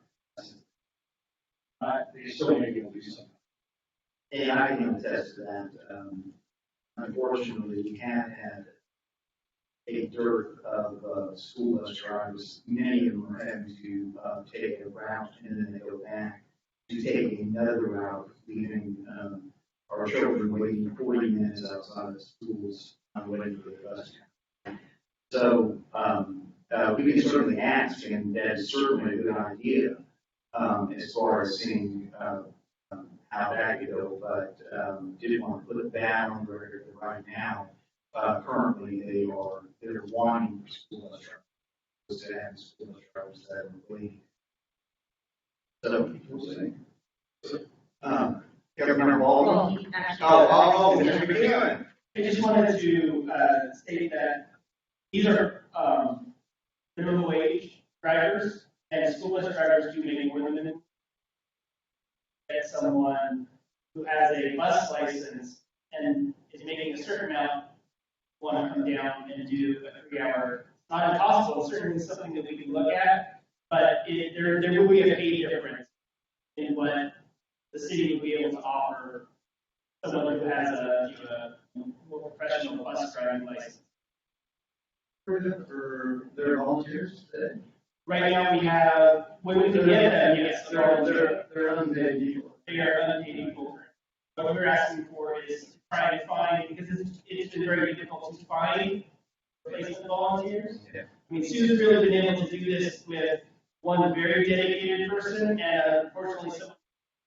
Speaker 7: They still may be able to do something.
Speaker 11: And I can attest to that. Unfortunately, we have had a dearth of school bus drivers. Many of them are having to take a route and then they go back to take another route, leaving our children waiting 40 minutes outside of schools, waiting for the bus. So we can certainly ask, and that is certainly a good idea as far as seeing how that could go, but didn't want to put that on the record right now. Currently, they're wanting school bus drivers to have school bus drivers that are waiting. So, Governor Baldwin. Mr. McEwen.
Speaker 14: I just wanted to state that these are minimum wage drivers, and school bus drivers do make more than minimum. Get someone who has a bus license and is making a certain amount want to come down and do a 3-hour. Not impossible, certainly something that we can look at, but there will be a pay difference in what the city would be able to offer someone who has a more professional bus driving license.
Speaker 6: for their volunteers today.
Speaker 14: Right now we have, when we can get them, yes,
Speaker 6: They're unpaid people.
Speaker 14: they are unpaid people. What we're asking for is to try and find, because it's been very difficult to find replacement volunteers.
Speaker 9: Yeah.
Speaker 14: I mean, Sue's really been able to do this with one very dedicated person, and unfortunately someone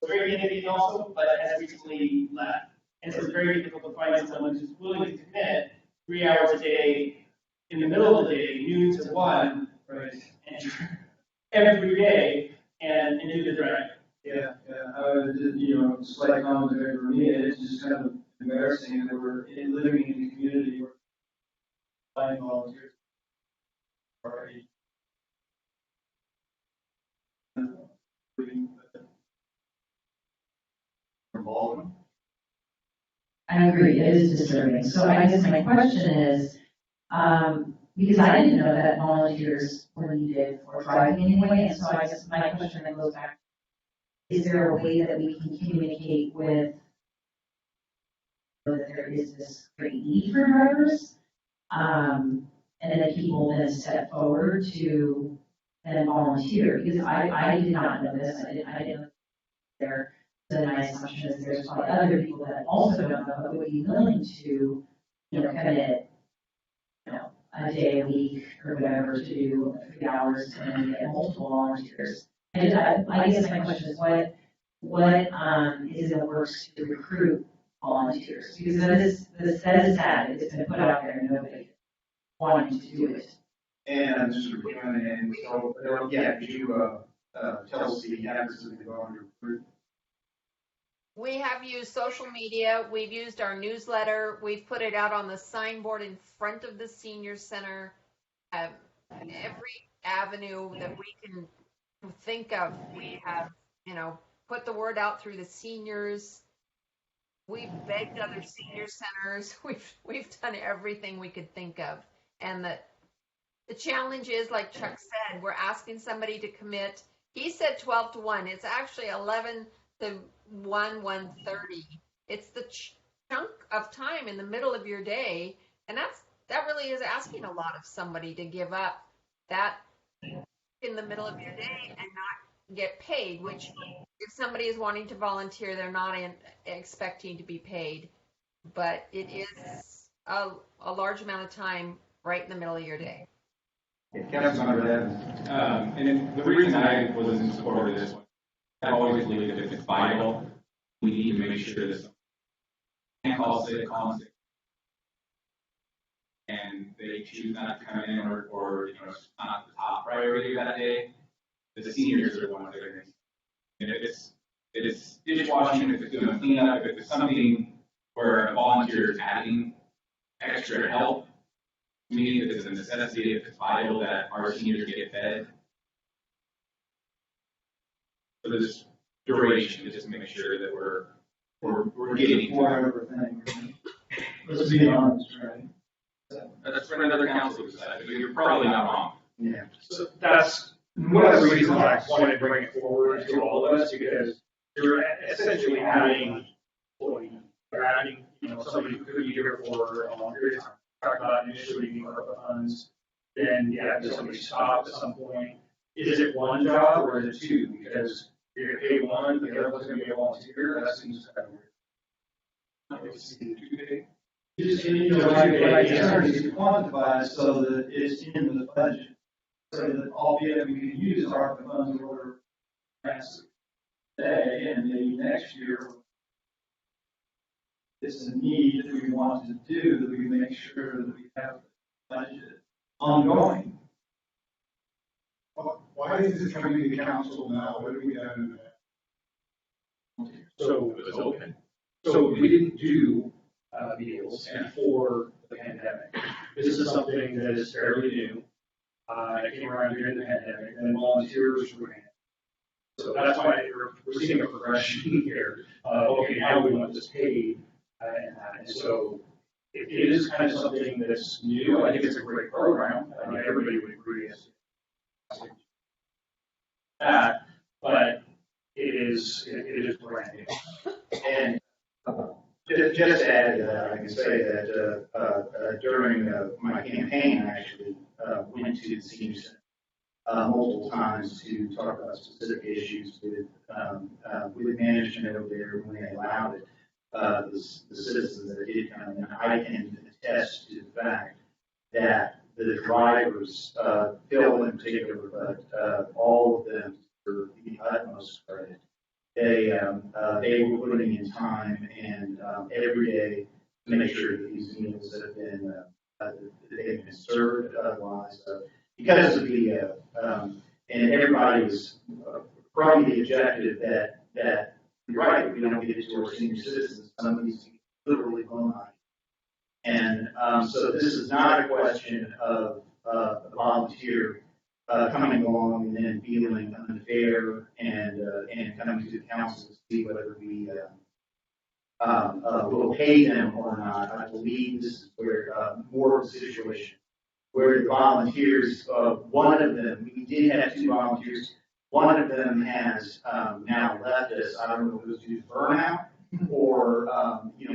Speaker 14: who's very dedicated also, but has recently left. And so it's very difficult to find someone who's willing to commit 3 hours a day in the middle of the day, noon to 1,
Speaker 6: Right.
Speaker 14: and every day, and do the drive.
Speaker 6: Yeah, just like commentary for me, it's just kind of embarrassing that we're living in a community where finding volunteers already.
Speaker 11: Involvement.
Speaker 10: I agree, it is disturbing. So I guess my question is, because I didn't know that volunteers were needed for driving anyway, and so I guess my question then goes back, is there a way that we can communicate with that there is this great need for drivers? And then people then step forward to then volunteer, because I did not know this, I didn't know there. So my assumption is there's probably other people that also don't know, but would be willing to, commit, a day a week or whatever to do 3 hours and get multiple volunteers. And I guess my question is what is in the works to recruit volunteers? Because that is sad, it's been put out there and nobody wanting to do it.
Speaker 11: And just for and so, yeah, could you tell us the addresses that go under recruit?
Speaker 15: We have used social media. We've used our newsletter. We've put it out on the signboard in front of the senior center. Every avenue that we can think of, we have, put the word out through the seniors. We've begged other senior centers. We've done everything we could think of. And the challenge is, like Chuck said, we're asking somebody to commit. He said 12 to 1. It's actually 11 to 1:30. It's the chunk of time in the middle of your day, and that really is asking a lot of somebody to give up that in the middle of your day and not get paid, which if somebody is wanting to volunteer, they're not expecting to be paid, but it is a large amount of time right in the middle of your day.
Speaker 11: Councilmember Evans.
Speaker 5: And the reason I was in support of this one, I've always believed that if it's vital, we need to make sure that can't call sick, and they choose not to come in, or it's not the top priority that day. The seniors are the ones that are going to. And if it's dishwashing, if it's doing cleanup, if it's something where a volunteer is adding extra help, to me, if it's a necessity, if it's vital that our seniors get fed, for this duration, to just make sure that we're getting
Speaker 6: Whatever thing. Let's be honest, right?
Speaker 5: That's for another council to decide, but you're probably not wrong.
Speaker 11: Yeah.
Speaker 7: So that's one of the reasons I wanted to bring it forward to all of us, because you're essentially adding employees. You're adding, somebody who could be here for a long period of time. Talk about initially being ARPA funds, then does somebody stop at some point? Is it one job or is it two? Because you're gonna pay one, but the other one's gonna be a volunteer. That seems kind of weird.
Speaker 6: Just, it's hard to quantify so that it's in the budget. So that albeit we can use ARPA funds in order to today and maybe next year. It's a need that we want to do, that we make sure that we have the budget ongoing.
Speaker 8: Why is this coming to the council now? What have we done in that?
Speaker 7: So it's open. So we didn't do meals before the pandemic. This is something that is fairly new. It came around during the pandemic, and volunteers were in. So that's why we're seeing a progression here. Okay, how do we want this paid? And so it is kind of something that's new. I think it's a great program. I think everybody would agree that, but it is brand new.
Speaker 11: And just to add to that, I can say that during my campaign, I actually went to the senior center multiple times to talk about specific issues with management over there when they allowed it. The citizens that did come in, I can attest to the fact that the drivers, Phil in particular, but all of them, for the utmost credit, they were putting in time and every day to make sure that these meals have been
Speaker 2: they've been served otherwise. Because of the, and everybody was from the objective that you're right, we don't get it to our senior citizens, some of these literally Bonney. And so this is not a question of a volunteer coming along and then feeling unfair and coming to the council to see whether we will pay them or not. I believe this is where more of a situation where the volunteers, one of them, we did have 2 volunteers. One of them has now left us. I don't know if it was due to burnout or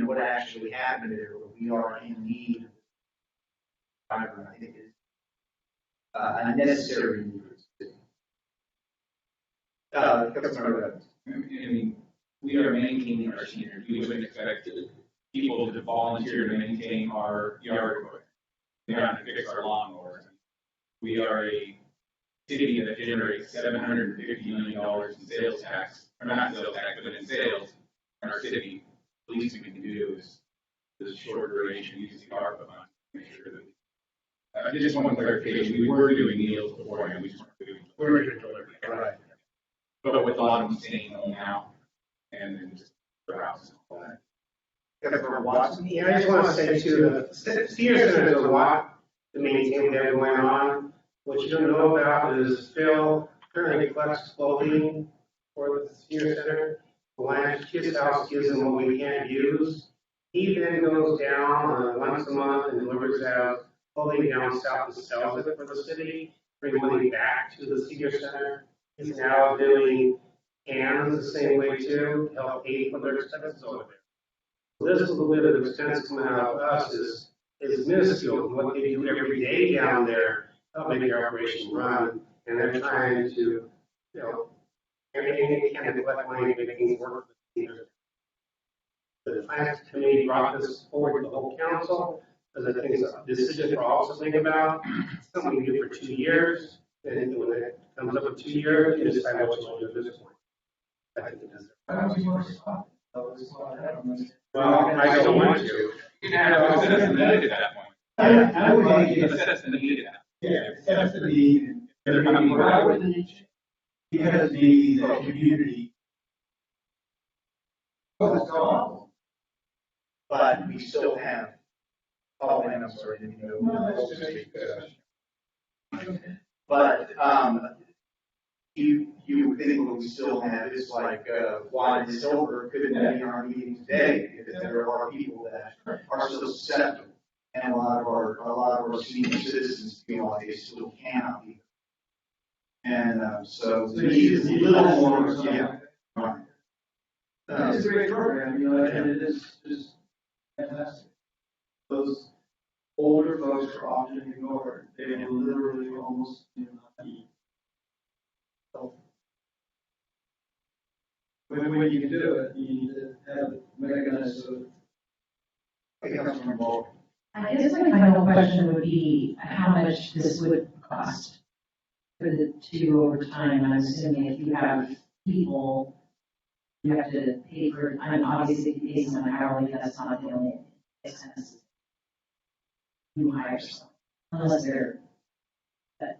Speaker 2: what actually happened there. But we are in need. I think it's a necessary need.
Speaker 5: I mean, we are maintaining our seniors. We wouldn't expect people to volunteer to maintain our yard equipment. They're not to fix our lawnmowers. We are a city that generates $750 million in sales tax, or not sales tax, but in sales in our city. The least we can do is short duration, use the ARPA fund to make sure that. Just one clarification, we were doing meals beforehand, we just weren't doing delivery. Right. But with a lot of them staying home now, and then just for houses and all that.
Speaker 1: Yeah, I just want to say too, the senior center does a lot to maintain what they have going on. What you don't know about is Phil currently collects clothing for the senior center. The Lions Kids House gives them what we can't use. He then goes down once a month and delivers out clothing down south and sells it for the city, bring money back to the senior center. He's now doing cans the same way too, to help pay for their expenses over there. So this little bit of expense coming out of us is minuscule. What they do every day down there, help make their operation run, and they're trying to, everything they can to collect money to make things work for the seniors. The finance committee brought this forward to the whole council, because I think it's a decision for all to think about. It's something we do for 2 years, and when it comes up for 2 years, you decide what you want to do at this point. I think it does. Well, I don't want to.
Speaker 5: Yeah, set us the need at that point.
Speaker 6: I would like it.
Speaker 5: Set us the need at that.
Speaker 6: Yeah, set us the need. Why would the need? Because the community.
Speaker 2: Oh, it's gone. But we still have. Oh, and I'm sorry, didn't know. But you would think what we still have is like wine and silver couldn't be in our meeting today because there are people that are still susceptible, and a lot of our senior citizens feel like they still cannot be. And so we need a little more. Yeah. Right.
Speaker 6: It's a great program, and it is just fantastic. Those older folks are often ignored. They literally almost do not eat. So, when you can do it, you need to have it recognized so it comes from involved.
Speaker 10: I guess my final question would be how much this would cost for the 2 over time. I'm assuming if you have people, you have to pay for, obviously if you pay someone hourly, that's not the only expense. You hire someone, unless they're, but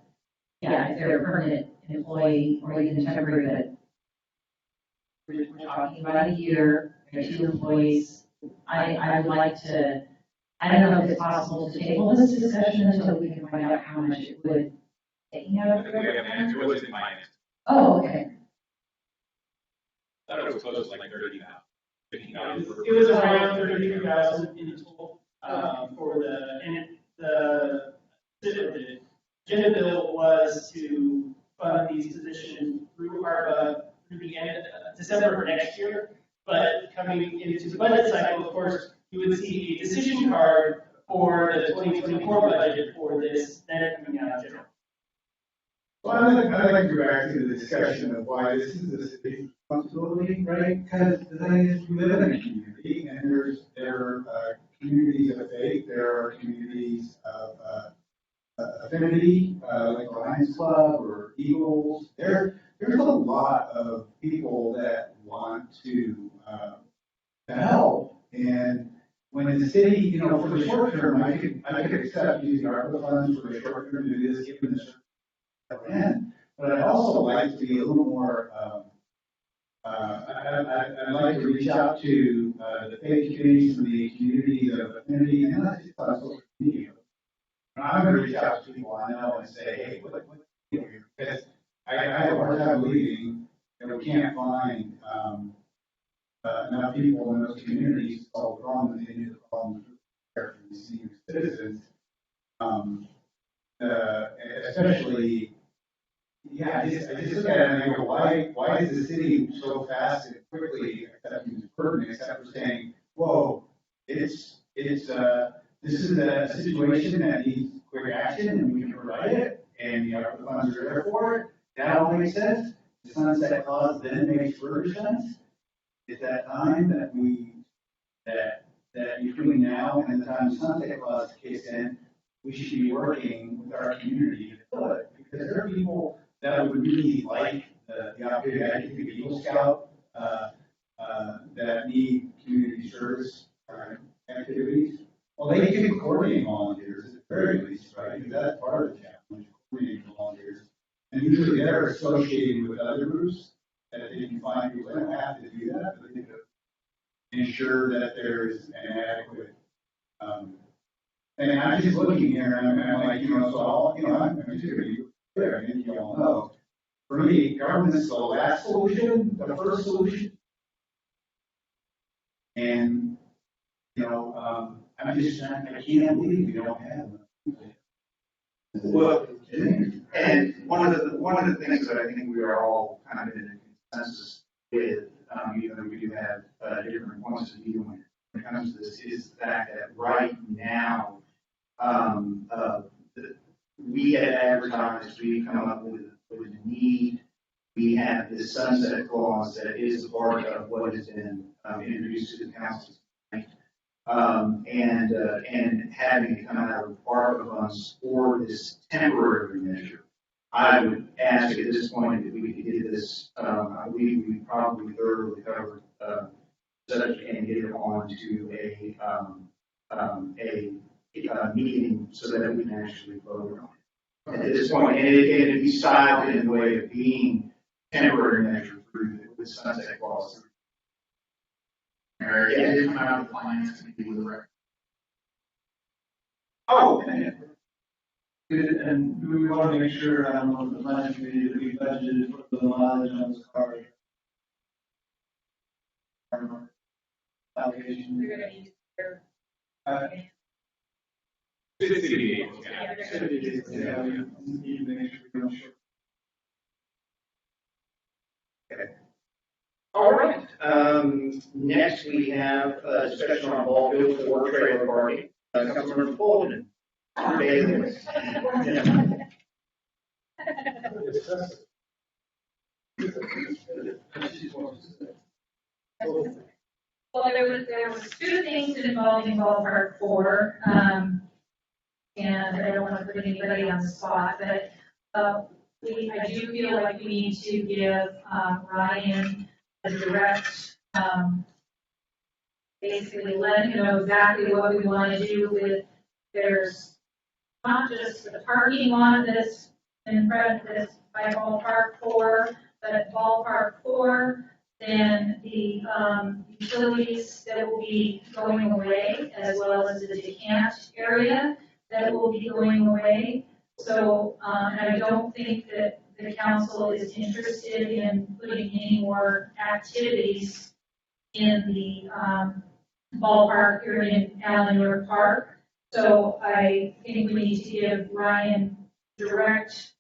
Speaker 10: yeah, if they're a permanent employee or even temporary, but we're talking about a year, there are 2 employees. I would like to, I don't know if it's possible to table this discussion until we can find out how much it would take out of
Speaker 5: We have an answer, what's in finance?
Speaker 10: Oh, okay.
Speaker 5: I thought it was close to like 30,000. 50,000.
Speaker 14: It was around 32,000 in total, for the agenda bill was to fund these positions through ARPA through the end of December for next year. But coming into the budget cycle, of course, you would see a decision card for the 2024 budget for this, then coming out of general.
Speaker 8: Well, I'd like to go back to the discussion of why this is a city's responsibility, right? Because the thing is, we live in a community, and there are communities of faith, there are communities of affinity, like Lions Club or Eagles. There's a lot of people that want to help, and when when the city, you know, for the short term, I could accept using ARPA funds for the short term to do this, given the circumstances. But I'd also like to be a little more, I'd like to reach out to the faith communities and the communities of affinity, and not just on social media. I'm going to reach out to people I know and say, hey, what because I have a hard time believing that we can't find enough people in those communities to solve the problem, and they need the problem for the senior citizens. Especially, yeah, I just look at it and I go, why is the city so fast and quickly accepting this burden, except for saying, whoa, this is a situation that needs quick action and we can provide it, and the funds are there for it. That all makes sense. The sunset clause then makes further sense. It's that time that between now and the time the sunset clause kicks in, we should be working with our community to fill it, because there are people that would really like the opportunity. I think the Eagle Scout that need community service activities. Well, they can coordinate volunteers at the very least, right? Because that's part of the challenge, coordinating volunteers. And usually they're associated with other groups that they can find people. They don't have to do that, but they can ensure that there is an adequate. And I'm just looking here, and I'm like, you know, so all, you know, I'm just going to be clear. I think you all know. For me, government's the last solution, the first solution. And, you know, I can't believe we don't have them.
Speaker 11: Well, and one of the things that I think we are all kind of in a consensus with, even though we do have different points of view when it comes to this, is the fact that right now, we have advertised, we've come up with a need. We have this sunset clause that is part of what has been introduced to the council tonight. And having it come out of ARPA funds for this temporary measure. I would ask at this point if we could get this, we probably thoroughly covered such and get it on to a meeting so that we can actually vote on it. At this point, and it'd be styled in a way of being temporary measure through with sunset clause.
Speaker 13: It did come out of the finance committee with a record.
Speaker 11: Oh,
Speaker 6: and we want to make sure, on the finance committee, that we budgeted for the mileage on this car. Allocation.
Speaker 3: We're gonna use their.
Speaker 5: City.
Speaker 6: Yeah, we need to make sure we don't short.
Speaker 2: Okay. All right. Next we have a discussion on ball field for trailer parking. Councilmember Bolden.
Speaker 3: Well, there was two things involving ballpark 4, and I don't want to put anybody on the spot, but I do feel like we need to give Ryan a direct, basically let him know exactly what we want to do with. There's not just the parking lot that's in front of this by ballpark 4, but ballpark 4. Then the utilities that will be going away, as well as the decant area that will be going away. So, and I don't think that the council is interested in putting any more activities in the ballpark area in Allen York Park. So I think we need to give Ryan direct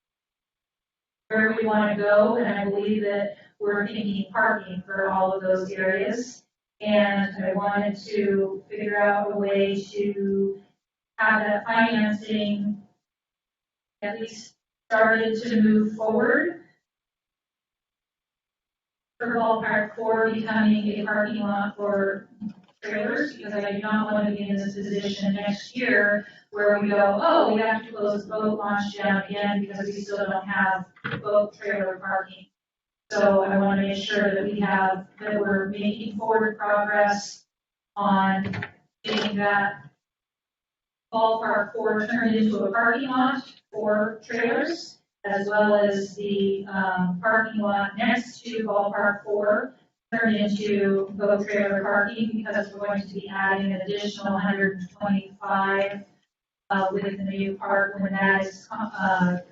Speaker 3: where we want to go, and I believe that we're thinking parking for all of those areas. And I wanted to figure out a way to have that financing at least started to move forward for ballpark 4 becoming a parking lot for trailers, because I do not want to be in this position next year where we go, oh, we have to close the boat launch down again because we still don't have boat trailer parking. So I want to make sure that that we're making forward progress on stating that ballpark 4 turned into a parking lot for trailers, as well as the parking lot next to ballpark 4 turned into boat trailer parking because we're going to be adding an additional 125 with the new park when that is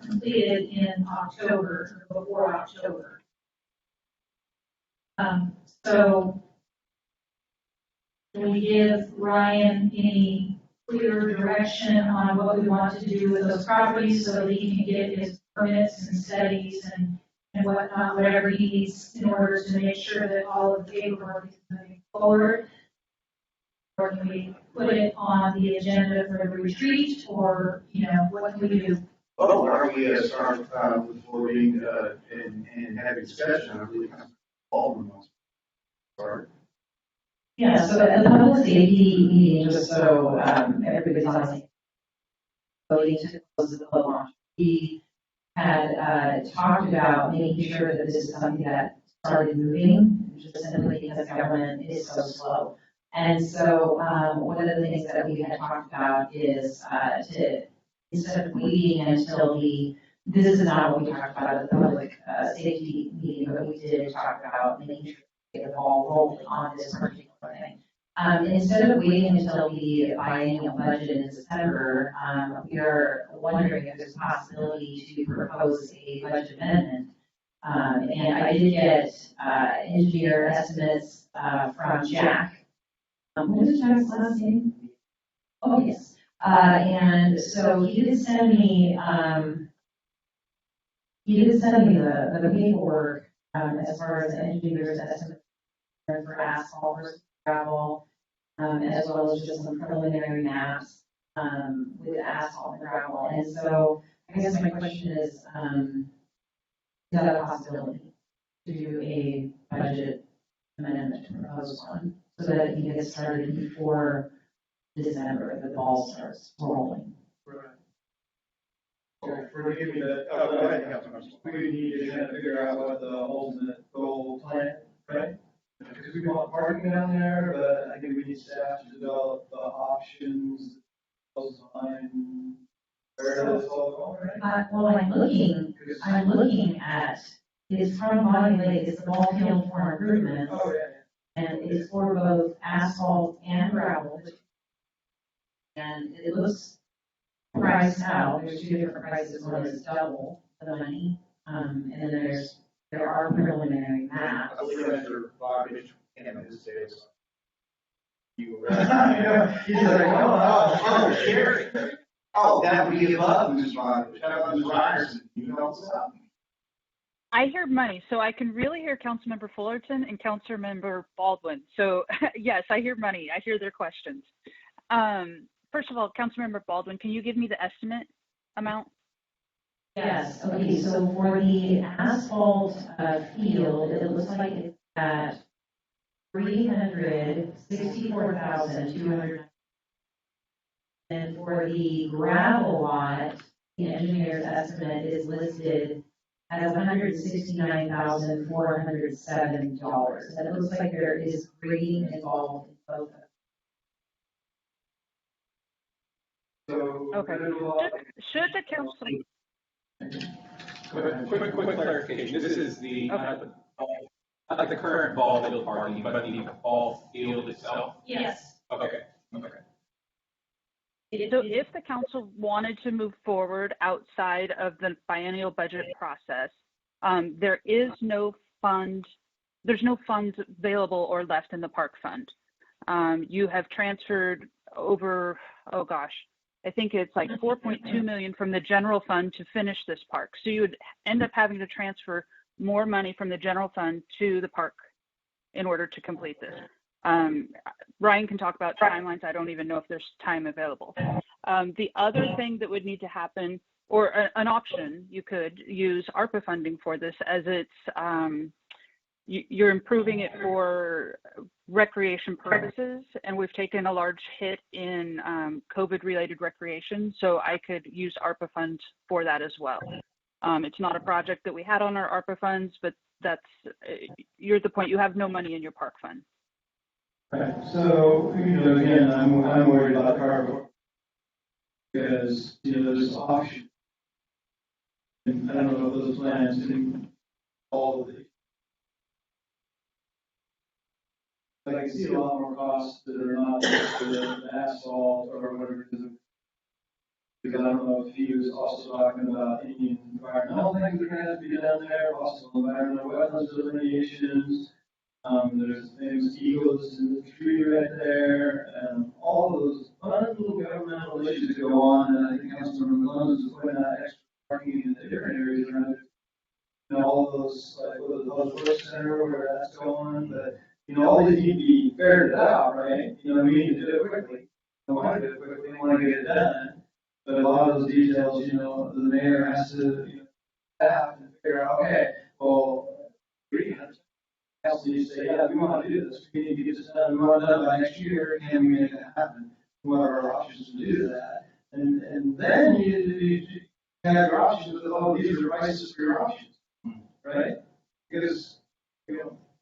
Speaker 3: completed in October, or before October. So can we give Ryan any clear direction on what we want to do with those properties so that he can get his permits and studies and whatnot, whatever he needs in order to make sure that all of the paperwork is moving forward? Or can we put it on the agenda for the retreat, or, what can we do?
Speaker 11: Well, why don't we start with voting and having discussion? I believe Baldwin wants to start.
Speaker 10: Yeah, so at the public safety meeting, just so everybody's on the same voting to close the launch, we had talked about making sure that this is something that started moving, just simply because government is so slow. And so one of the things that we had talked about is to, instead of waiting until this is not what we talked about at the public safety meeting, but we did talk about making sure we get the ball rolling on this particular thing. Instead of waiting until the biennial budget in December, we are wondering if there's a possibility to propose a budget amendment. And I did get engineer estimates from Jack. What is Jack's last name? Oh, yes. And so he did send me the paperwork as far as the engineer's estimate for asphalt versus gravel, as well as just some preliminary maps with asphalt and gravel. And so I guess my question is that a possibility to do a budget amendment to propose one so that it can get started before December, the ball starts rolling?
Speaker 6: Right. So forgive me that, go ahead, Councilman. We need to kind of figure out what the ultimate goal plan, right? Because we want parking down there, but I think we need staff to develop the options, design, where this all going, right?
Speaker 10: Well, I'm looking at, it's from Bonney Lake, it's the ball field for improvements.
Speaker 6: Oh, yeah.
Speaker 10: And it's for both asphalt and gravel. And it looks priced out. There's 2 different prices. One is double the money, and then there are preliminary maps.
Speaker 11: I believe Mr. Bogdich in his days. You were.
Speaker 6: He's like, oh,
Speaker 11: Sherry. Oh, that would be above Ms. Bogdich. Shout out Ms. Ryerson. You know what's up?
Speaker 12: I hear money, so I can really hear Councilmember Fullerton and Councilmember Baldwin. So yes, I hear money. I hear their questions. First of all, Councilmember Baldwin, can you give me the estimate amount?
Speaker 10: Yes. Okay. So for the asphalt field, it looks like it's at $364,200. And for the gravel lot, the engineer's estimate is listed as $169,407. And it looks like there is grading involved in both of them.
Speaker 6: So,
Speaker 12: okay. Should the council?
Speaker 5: Quick clarification. This is the not the current ball field parking, but the ball field itself.
Speaker 3: Yes.
Speaker 5: Okay.
Speaker 12: So if the council wanted to move forward outside of the biennial budget process, there is no fund, there's no funds available or left in the park fund. You have transferred over, oh gosh, I think it's like 4.2 million from the general fund to finish this park. So you would end up having to transfer more money from the general fund to the park in order to complete this. Ryan can talk about timelines. I don't even know if there's time available. The other thing that would need to happen, or an option, you could use ARPA funding for this, as it's you're improving it for recreation purposes, and we've taken a large hit in COVID-related recreation, so I could use ARPA funds for that as well. It's not a project that we had on our ARPA funds, but that's, you're at the point, you have no money in your park fund.
Speaker 6: Right, so, again, I'm worried about carbon because, there's options. And I don't know if those plans can all of the. But I can see a lot more costs that are not just for the asphalt or whatever it is. Because I don't know if he was also talking about any environmental things that are gonna have to be done there, possible environmental wetlands delineations. There's famous eagles in the tree right there, and all those fun little governmental issues that go on, and I think Councilmember Clemens was pointing out extra parking in the different areas around it. All of those, like, what the Public Works Center, where that's going, but, all these need to be figured out, right? We need to do it quickly. We want to do it quickly, we want to get it done, but a lot of those details, the mayor has to, have to figure out, okay, well, council needs to say, yeah, we want to do this, we need to get this done, we want it done by next year, can we make that happen? What are our options to do that? And then you have your options with, oh, these are prices for your options, right? Because,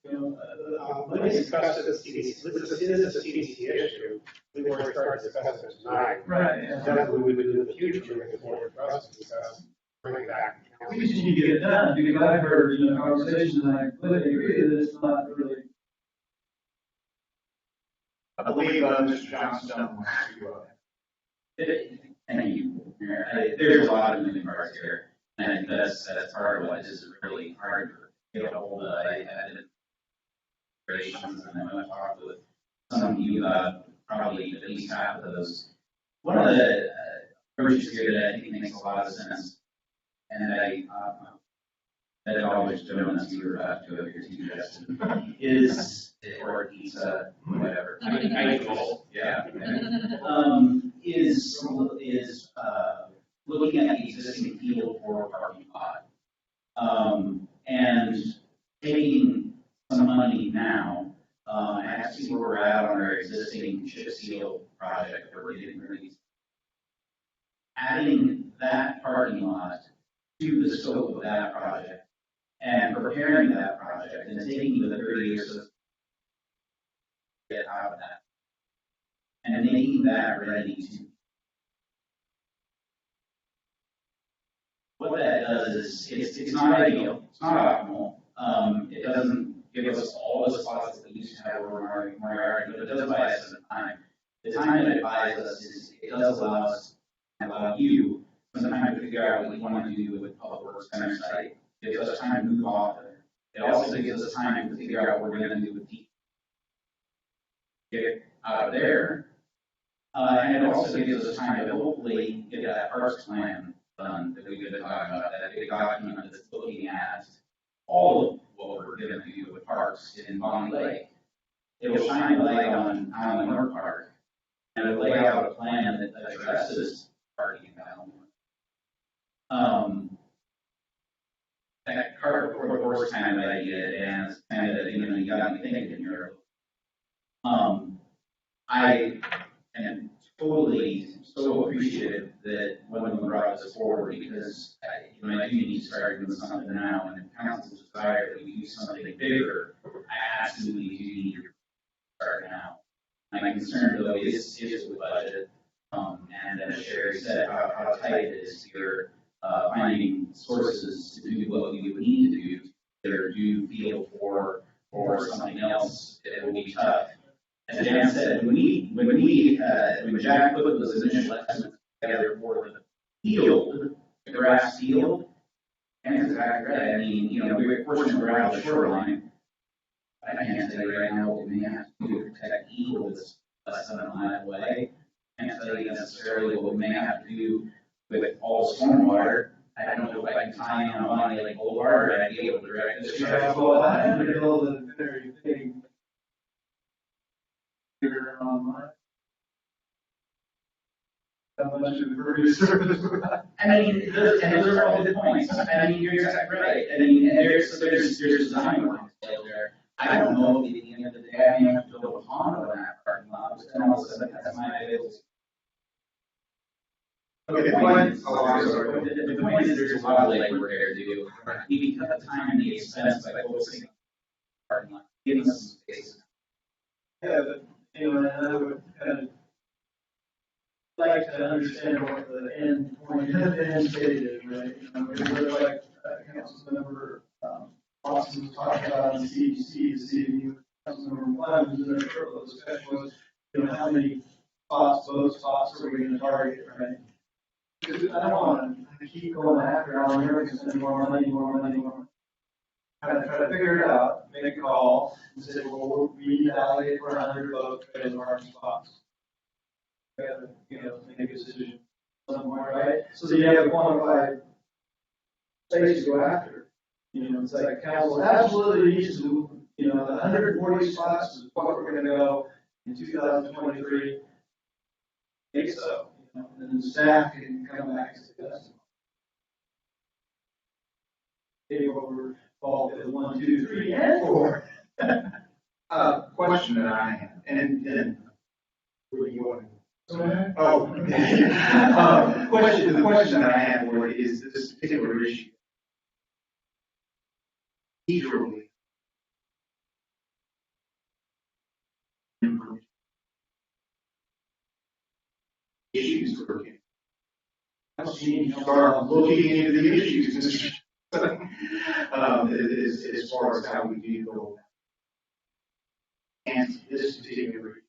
Speaker 1: let me discuss this CDC. This is a CDC issue. We've already started discussing it tonight.
Speaker 6: Right.
Speaker 1: And that's what we would do in the future, moving forward for us to discuss, bring it back.
Speaker 6: We just need to get it done, because I've heard, conversations, and I completely agree that it's not really.
Speaker 11: I believe, Mr. Johnstone wants to go ahead.
Speaker 9: Thank you, Mayor. There's a lot of moving parts here, and I think that's part of what is really hard to get a hold of. I had iterations, and I talked with some of you about probably at least half of those. One of the approaches here that I think makes a lot of sense, and that always donuts you were about to go your suggestion is, or pizza, whatever. Yeah. Is looking at the existing field for a parking lot, and taking some money now, I have to see where we're at on our existing chip seal project that we're getting ready. Adding that parking lot to the scope of that project and preparing that project and taking the 30 years to get out of that and making that ready to. What that does is it's not ideal, it's not optimal. It doesn't give us all the spots that we used to have over our yard, but it does buy us some time. The time that it buys us is it does allow us, allow you, some time to figure out what we want to do with Public Works Center site. It gives us time to move off of it. It also gives us time to figure out what we're going to do with get it out of there. And it also gives us time to hopefully get that parks plan done that we've been talking about, that big document that's looking at all of what we're going to do with parks in Bonney Lake. It will shine a light on North Park, and it will lay out a plan that addresses parking down. That cart before the horse kind of idea, and it's kind of, you got me thinking here. I am totally so appreciative that when we brought this forward, because I do need to start doing something now, and if council's desire that we do something bigger, I absolutely do need to start now. My concern though is with budget, and as Sherry said, how tight it is here, finding sources to do what we would need to do, either do field or something else, it will be tough. As Dan said, when Jack put those initial estimates together for the field, the grass field, and it's exactly right. I mean, we're fortunate we're out of the shoreline. I can't tell you right now what we may have to do to protect eagle that's less than a mile away. I can't tell you necessarily what we may have to do with all the stormwater. I don't know if I can tie in on Bonney Lake Boulevard, or I'd be able to direct this.
Speaker 6: Yeah, well, I have to build a very big here online. How much of the impervious surface?
Speaker 9: I mean, those are all good points. I mean, you're exactly right. I mean, and there's design work there. I don't know if at the end of the day I may have to build a pond on that parking lot, but then all of a sudden that's my available.
Speaker 13: Okay,
Speaker 9: The point is there's a lot of labor there to do. We can cut the time and the expense by focusing on the parking lot, giving us some space.
Speaker 6: Yeah, but, you know, and I would kind of like to understand what the end point, the end state is, right? You know, it was like, Councilmember, Austin was talking about on the CDC, the CDU, Councilmember Clemens, and their short little discussion was, you know, how many spots, those spots are we gonna target, right? Because I don't want to keep going after Alan Harris and spend more money. Try to figure it out, make a call, and say, well, we need to allocate for 100 votes for the parking spots. We gotta, you know, make a decision somewhere, right? So that you have a quantified space to go after. You know, it's like council absolutely needs to, you know, the 140 spots is what we're gonna go in 2023. I think so. You know, and then staff can come back and say that's maybe what we're called is 1, 2, 3, and 4.
Speaker 11: Question that I have, and where do you want to? The question that I have for you is this particular issue. Procedurally, issues for you. Start looking into the issues, Mr. As far as how we do go. And this particular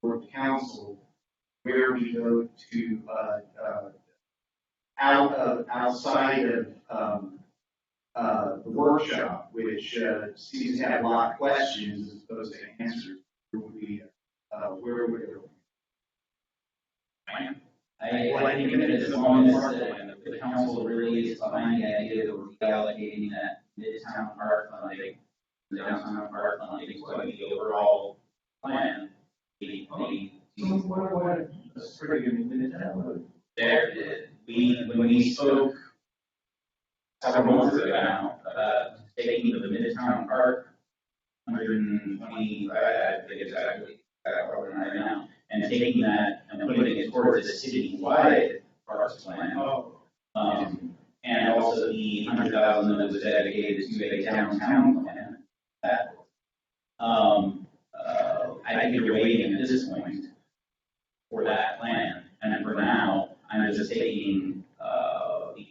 Speaker 11: for the council, where we go to outside of the workshop, which seems to have a lot of questions as opposed to answers. Where would it go?
Speaker 9: I think of it as long as the council really is behind the idea that we're reallocating that Midtown Park funding, the downtown park funding, so I think the overall plan,
Speaker 6: That's pretty good.
Speaker 9: when we spoke several months ago now about taking the Midtown Park, 120, I think exactly, probably right now, and taking that and putting it towards a city-wide parks plan. And also the 100,000 that was dedicated to a downtown plan. I think you're waiting at this point for that plan, and then for now, I'm just taking the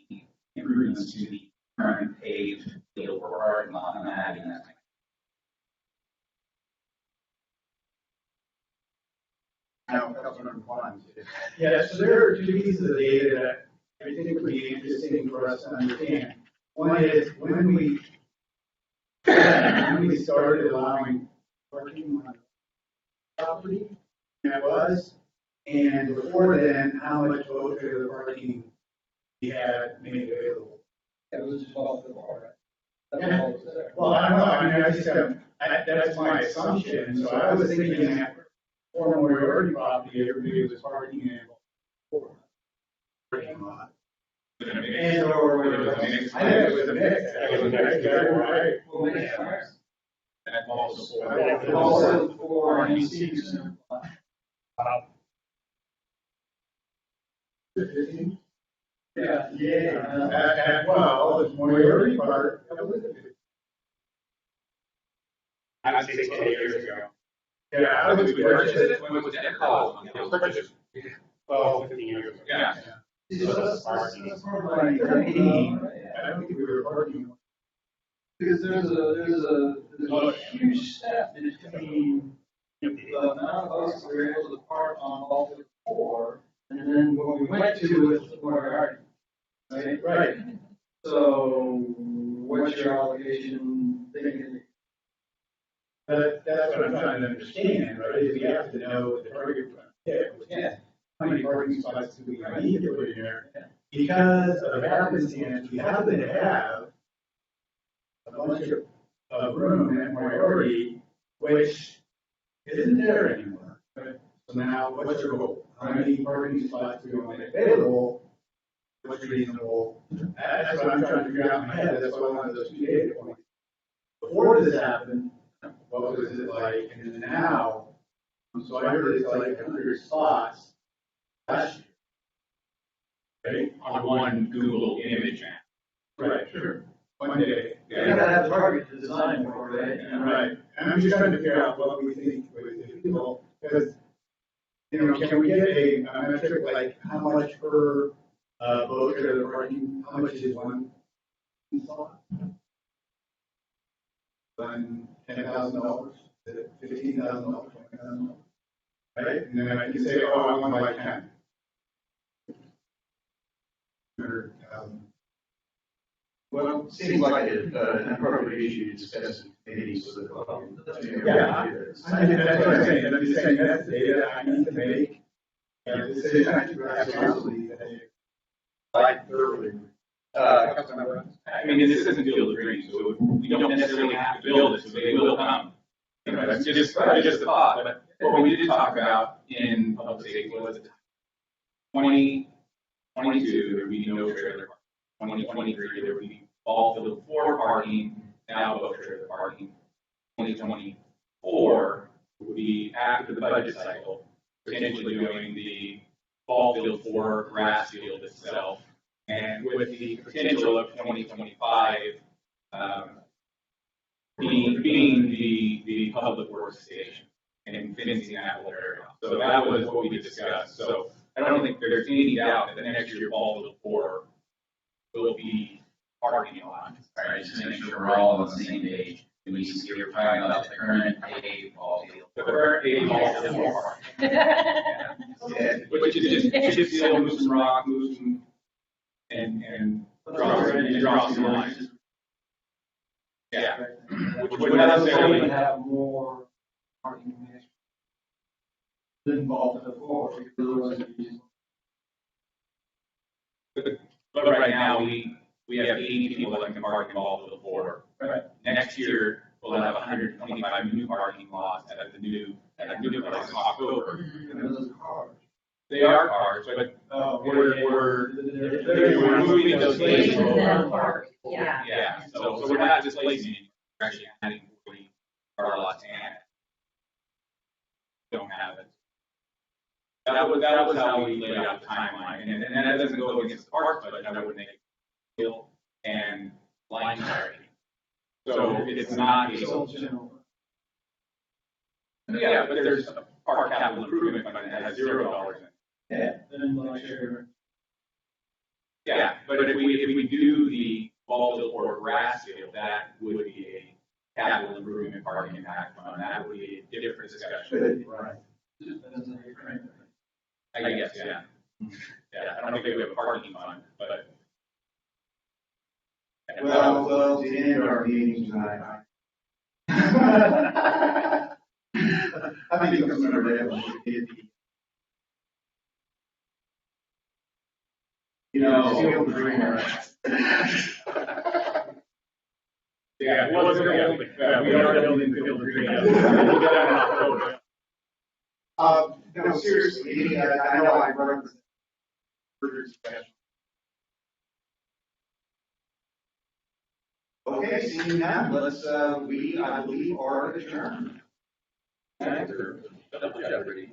Speaker 9: improvements to the current paved field for parking lot and adding that.
Speaker 8: Yeah, so there are two pieces of data that I think would be interesting for us to understand. One is when we started allowing parking on property, that was, and before then, how much boat trailer parking we had made available.
Speaker 6: It was just off the bar, right?
Speaker 8: Yeah. Well, I don't know, I mean, I just have, that's my assumption, so I was thinking that for Moriarty property, everybody was parking in a parking lot. And or it was a mix. I think it was a mix. It was a mix, right?
Speaker 6: Well, maybe it's ours.
Speaker 5: And also,
Speaker 6: Also for NEC.
Speaker 8: Yeah, yeah, well, the Moriarty part, that was it.
Speaker 1: I would say 10 years ago.
Speaker 8: Yeah, I was
Speaker 5: purchased it when it was dead call. It was purchased.
Speaker 1: 12, 15 years ago.
Speaker 5: Yeah.
Speaker 8: That's more like 13. I don't think we were parking.
Speaker 6: Because there's a huge step between the amount of us that were able to park on all 4, and then what we went to with Moriarty. Right?
Speaker 8: Right.
Speaker 6: So what's your allocation thinking?
Speaker 8: But that's what I'm trying to understand, right? Is we have to know the target. Yeah. How many parking spots do we need to put in there? Because of happenstance, we happen to have a bunch of room at Moriarty, which isn't there anymore. Right? So now, what's your goal? How many parking spots do we want available? What's reasonable? That's what I'm trying to figure out in my head. That's why I wanted those 2 data points. Before this happened, what was it like? And then now, so I heard it's like 100 spots last year. Right?
Speaker 5: On one Google image map.
Speaker 8: Right, sure. One day.
Speaker 6: You gotta have a target to design for, right?
Speaker 8: Right. And I'm just trying to figure out what we think, people, because, can we get a metric like how much per, boat trailer parking, how much is one install? $10,000, $15,000, $20,000, right? And then I can say, oh, I want to buy 10. 100,000.
Speaker 11: Well, it seems like an appropriate issue to discuss in committee so that.
Speaker 8: Yeah, that's what I'm saying. I'm just saying that's the data I need to make. And this is absolutely.
Speaker 5: I mean, this isn't Field of Dreams, so we don't necessarily have to build it, so they will come. That's just a thought, but what we did talk about in public safety was 2022, there would be no trailer parking. 2023, there would be all Field 4 parking, now boat trailer parking. 2024 would be after the budget cycle, potentially doing the ball field 4 grass field itself. And with the potential of 2025 being the public works station and fencing that whole area. So that was what we discussed. So I don't think there's any doubt that the next year ball field 4 will be parking lot.
Speaker 9: Right, just to make sure we're all on the same page. You're talking about the current A ball field.
Speaker 5: The current A ball field park. Which is just chip seal, move some rock, move some and draw some lines. Yeah. Which would necessarily
Speaker 6: have more parking than ball field 4.
Speaker 5: But right now we have 80 people that can park in ball field 4.
Speaker 6: Right.
Speaker 5: Next year we'll have 125 new parking lots at the new place in October. They are cars, but we're moving those spaces over. Yeah. So we're not displacing any. We're actually adding 40 car lots and don't have it. That was how we laid out the timeline, and that doesn't go against the park, but that would make it field and line clarity. So it's not a. Yeah, but there's a park capital improvement fund that has $0 in it. Yeah, but if we do the ball field or grass field, that would be a capital improvement parking impact fund. That would be a different discussion.
Speaker 8: Right.
Speaker 5: I guess, yeah. Yeah, I don't think we have a parking fund, but.
Speaker 11: Well, to end our meeting tonight, I think I'm going to field dream.
Speaker 1: Yeah, we are building the field of dreams.
Speaker 11: No, seriously, I know I represent further discussion. Okay, seeing none, let's, I believe, are adjourned.
Speaker 5: Double jeopardy.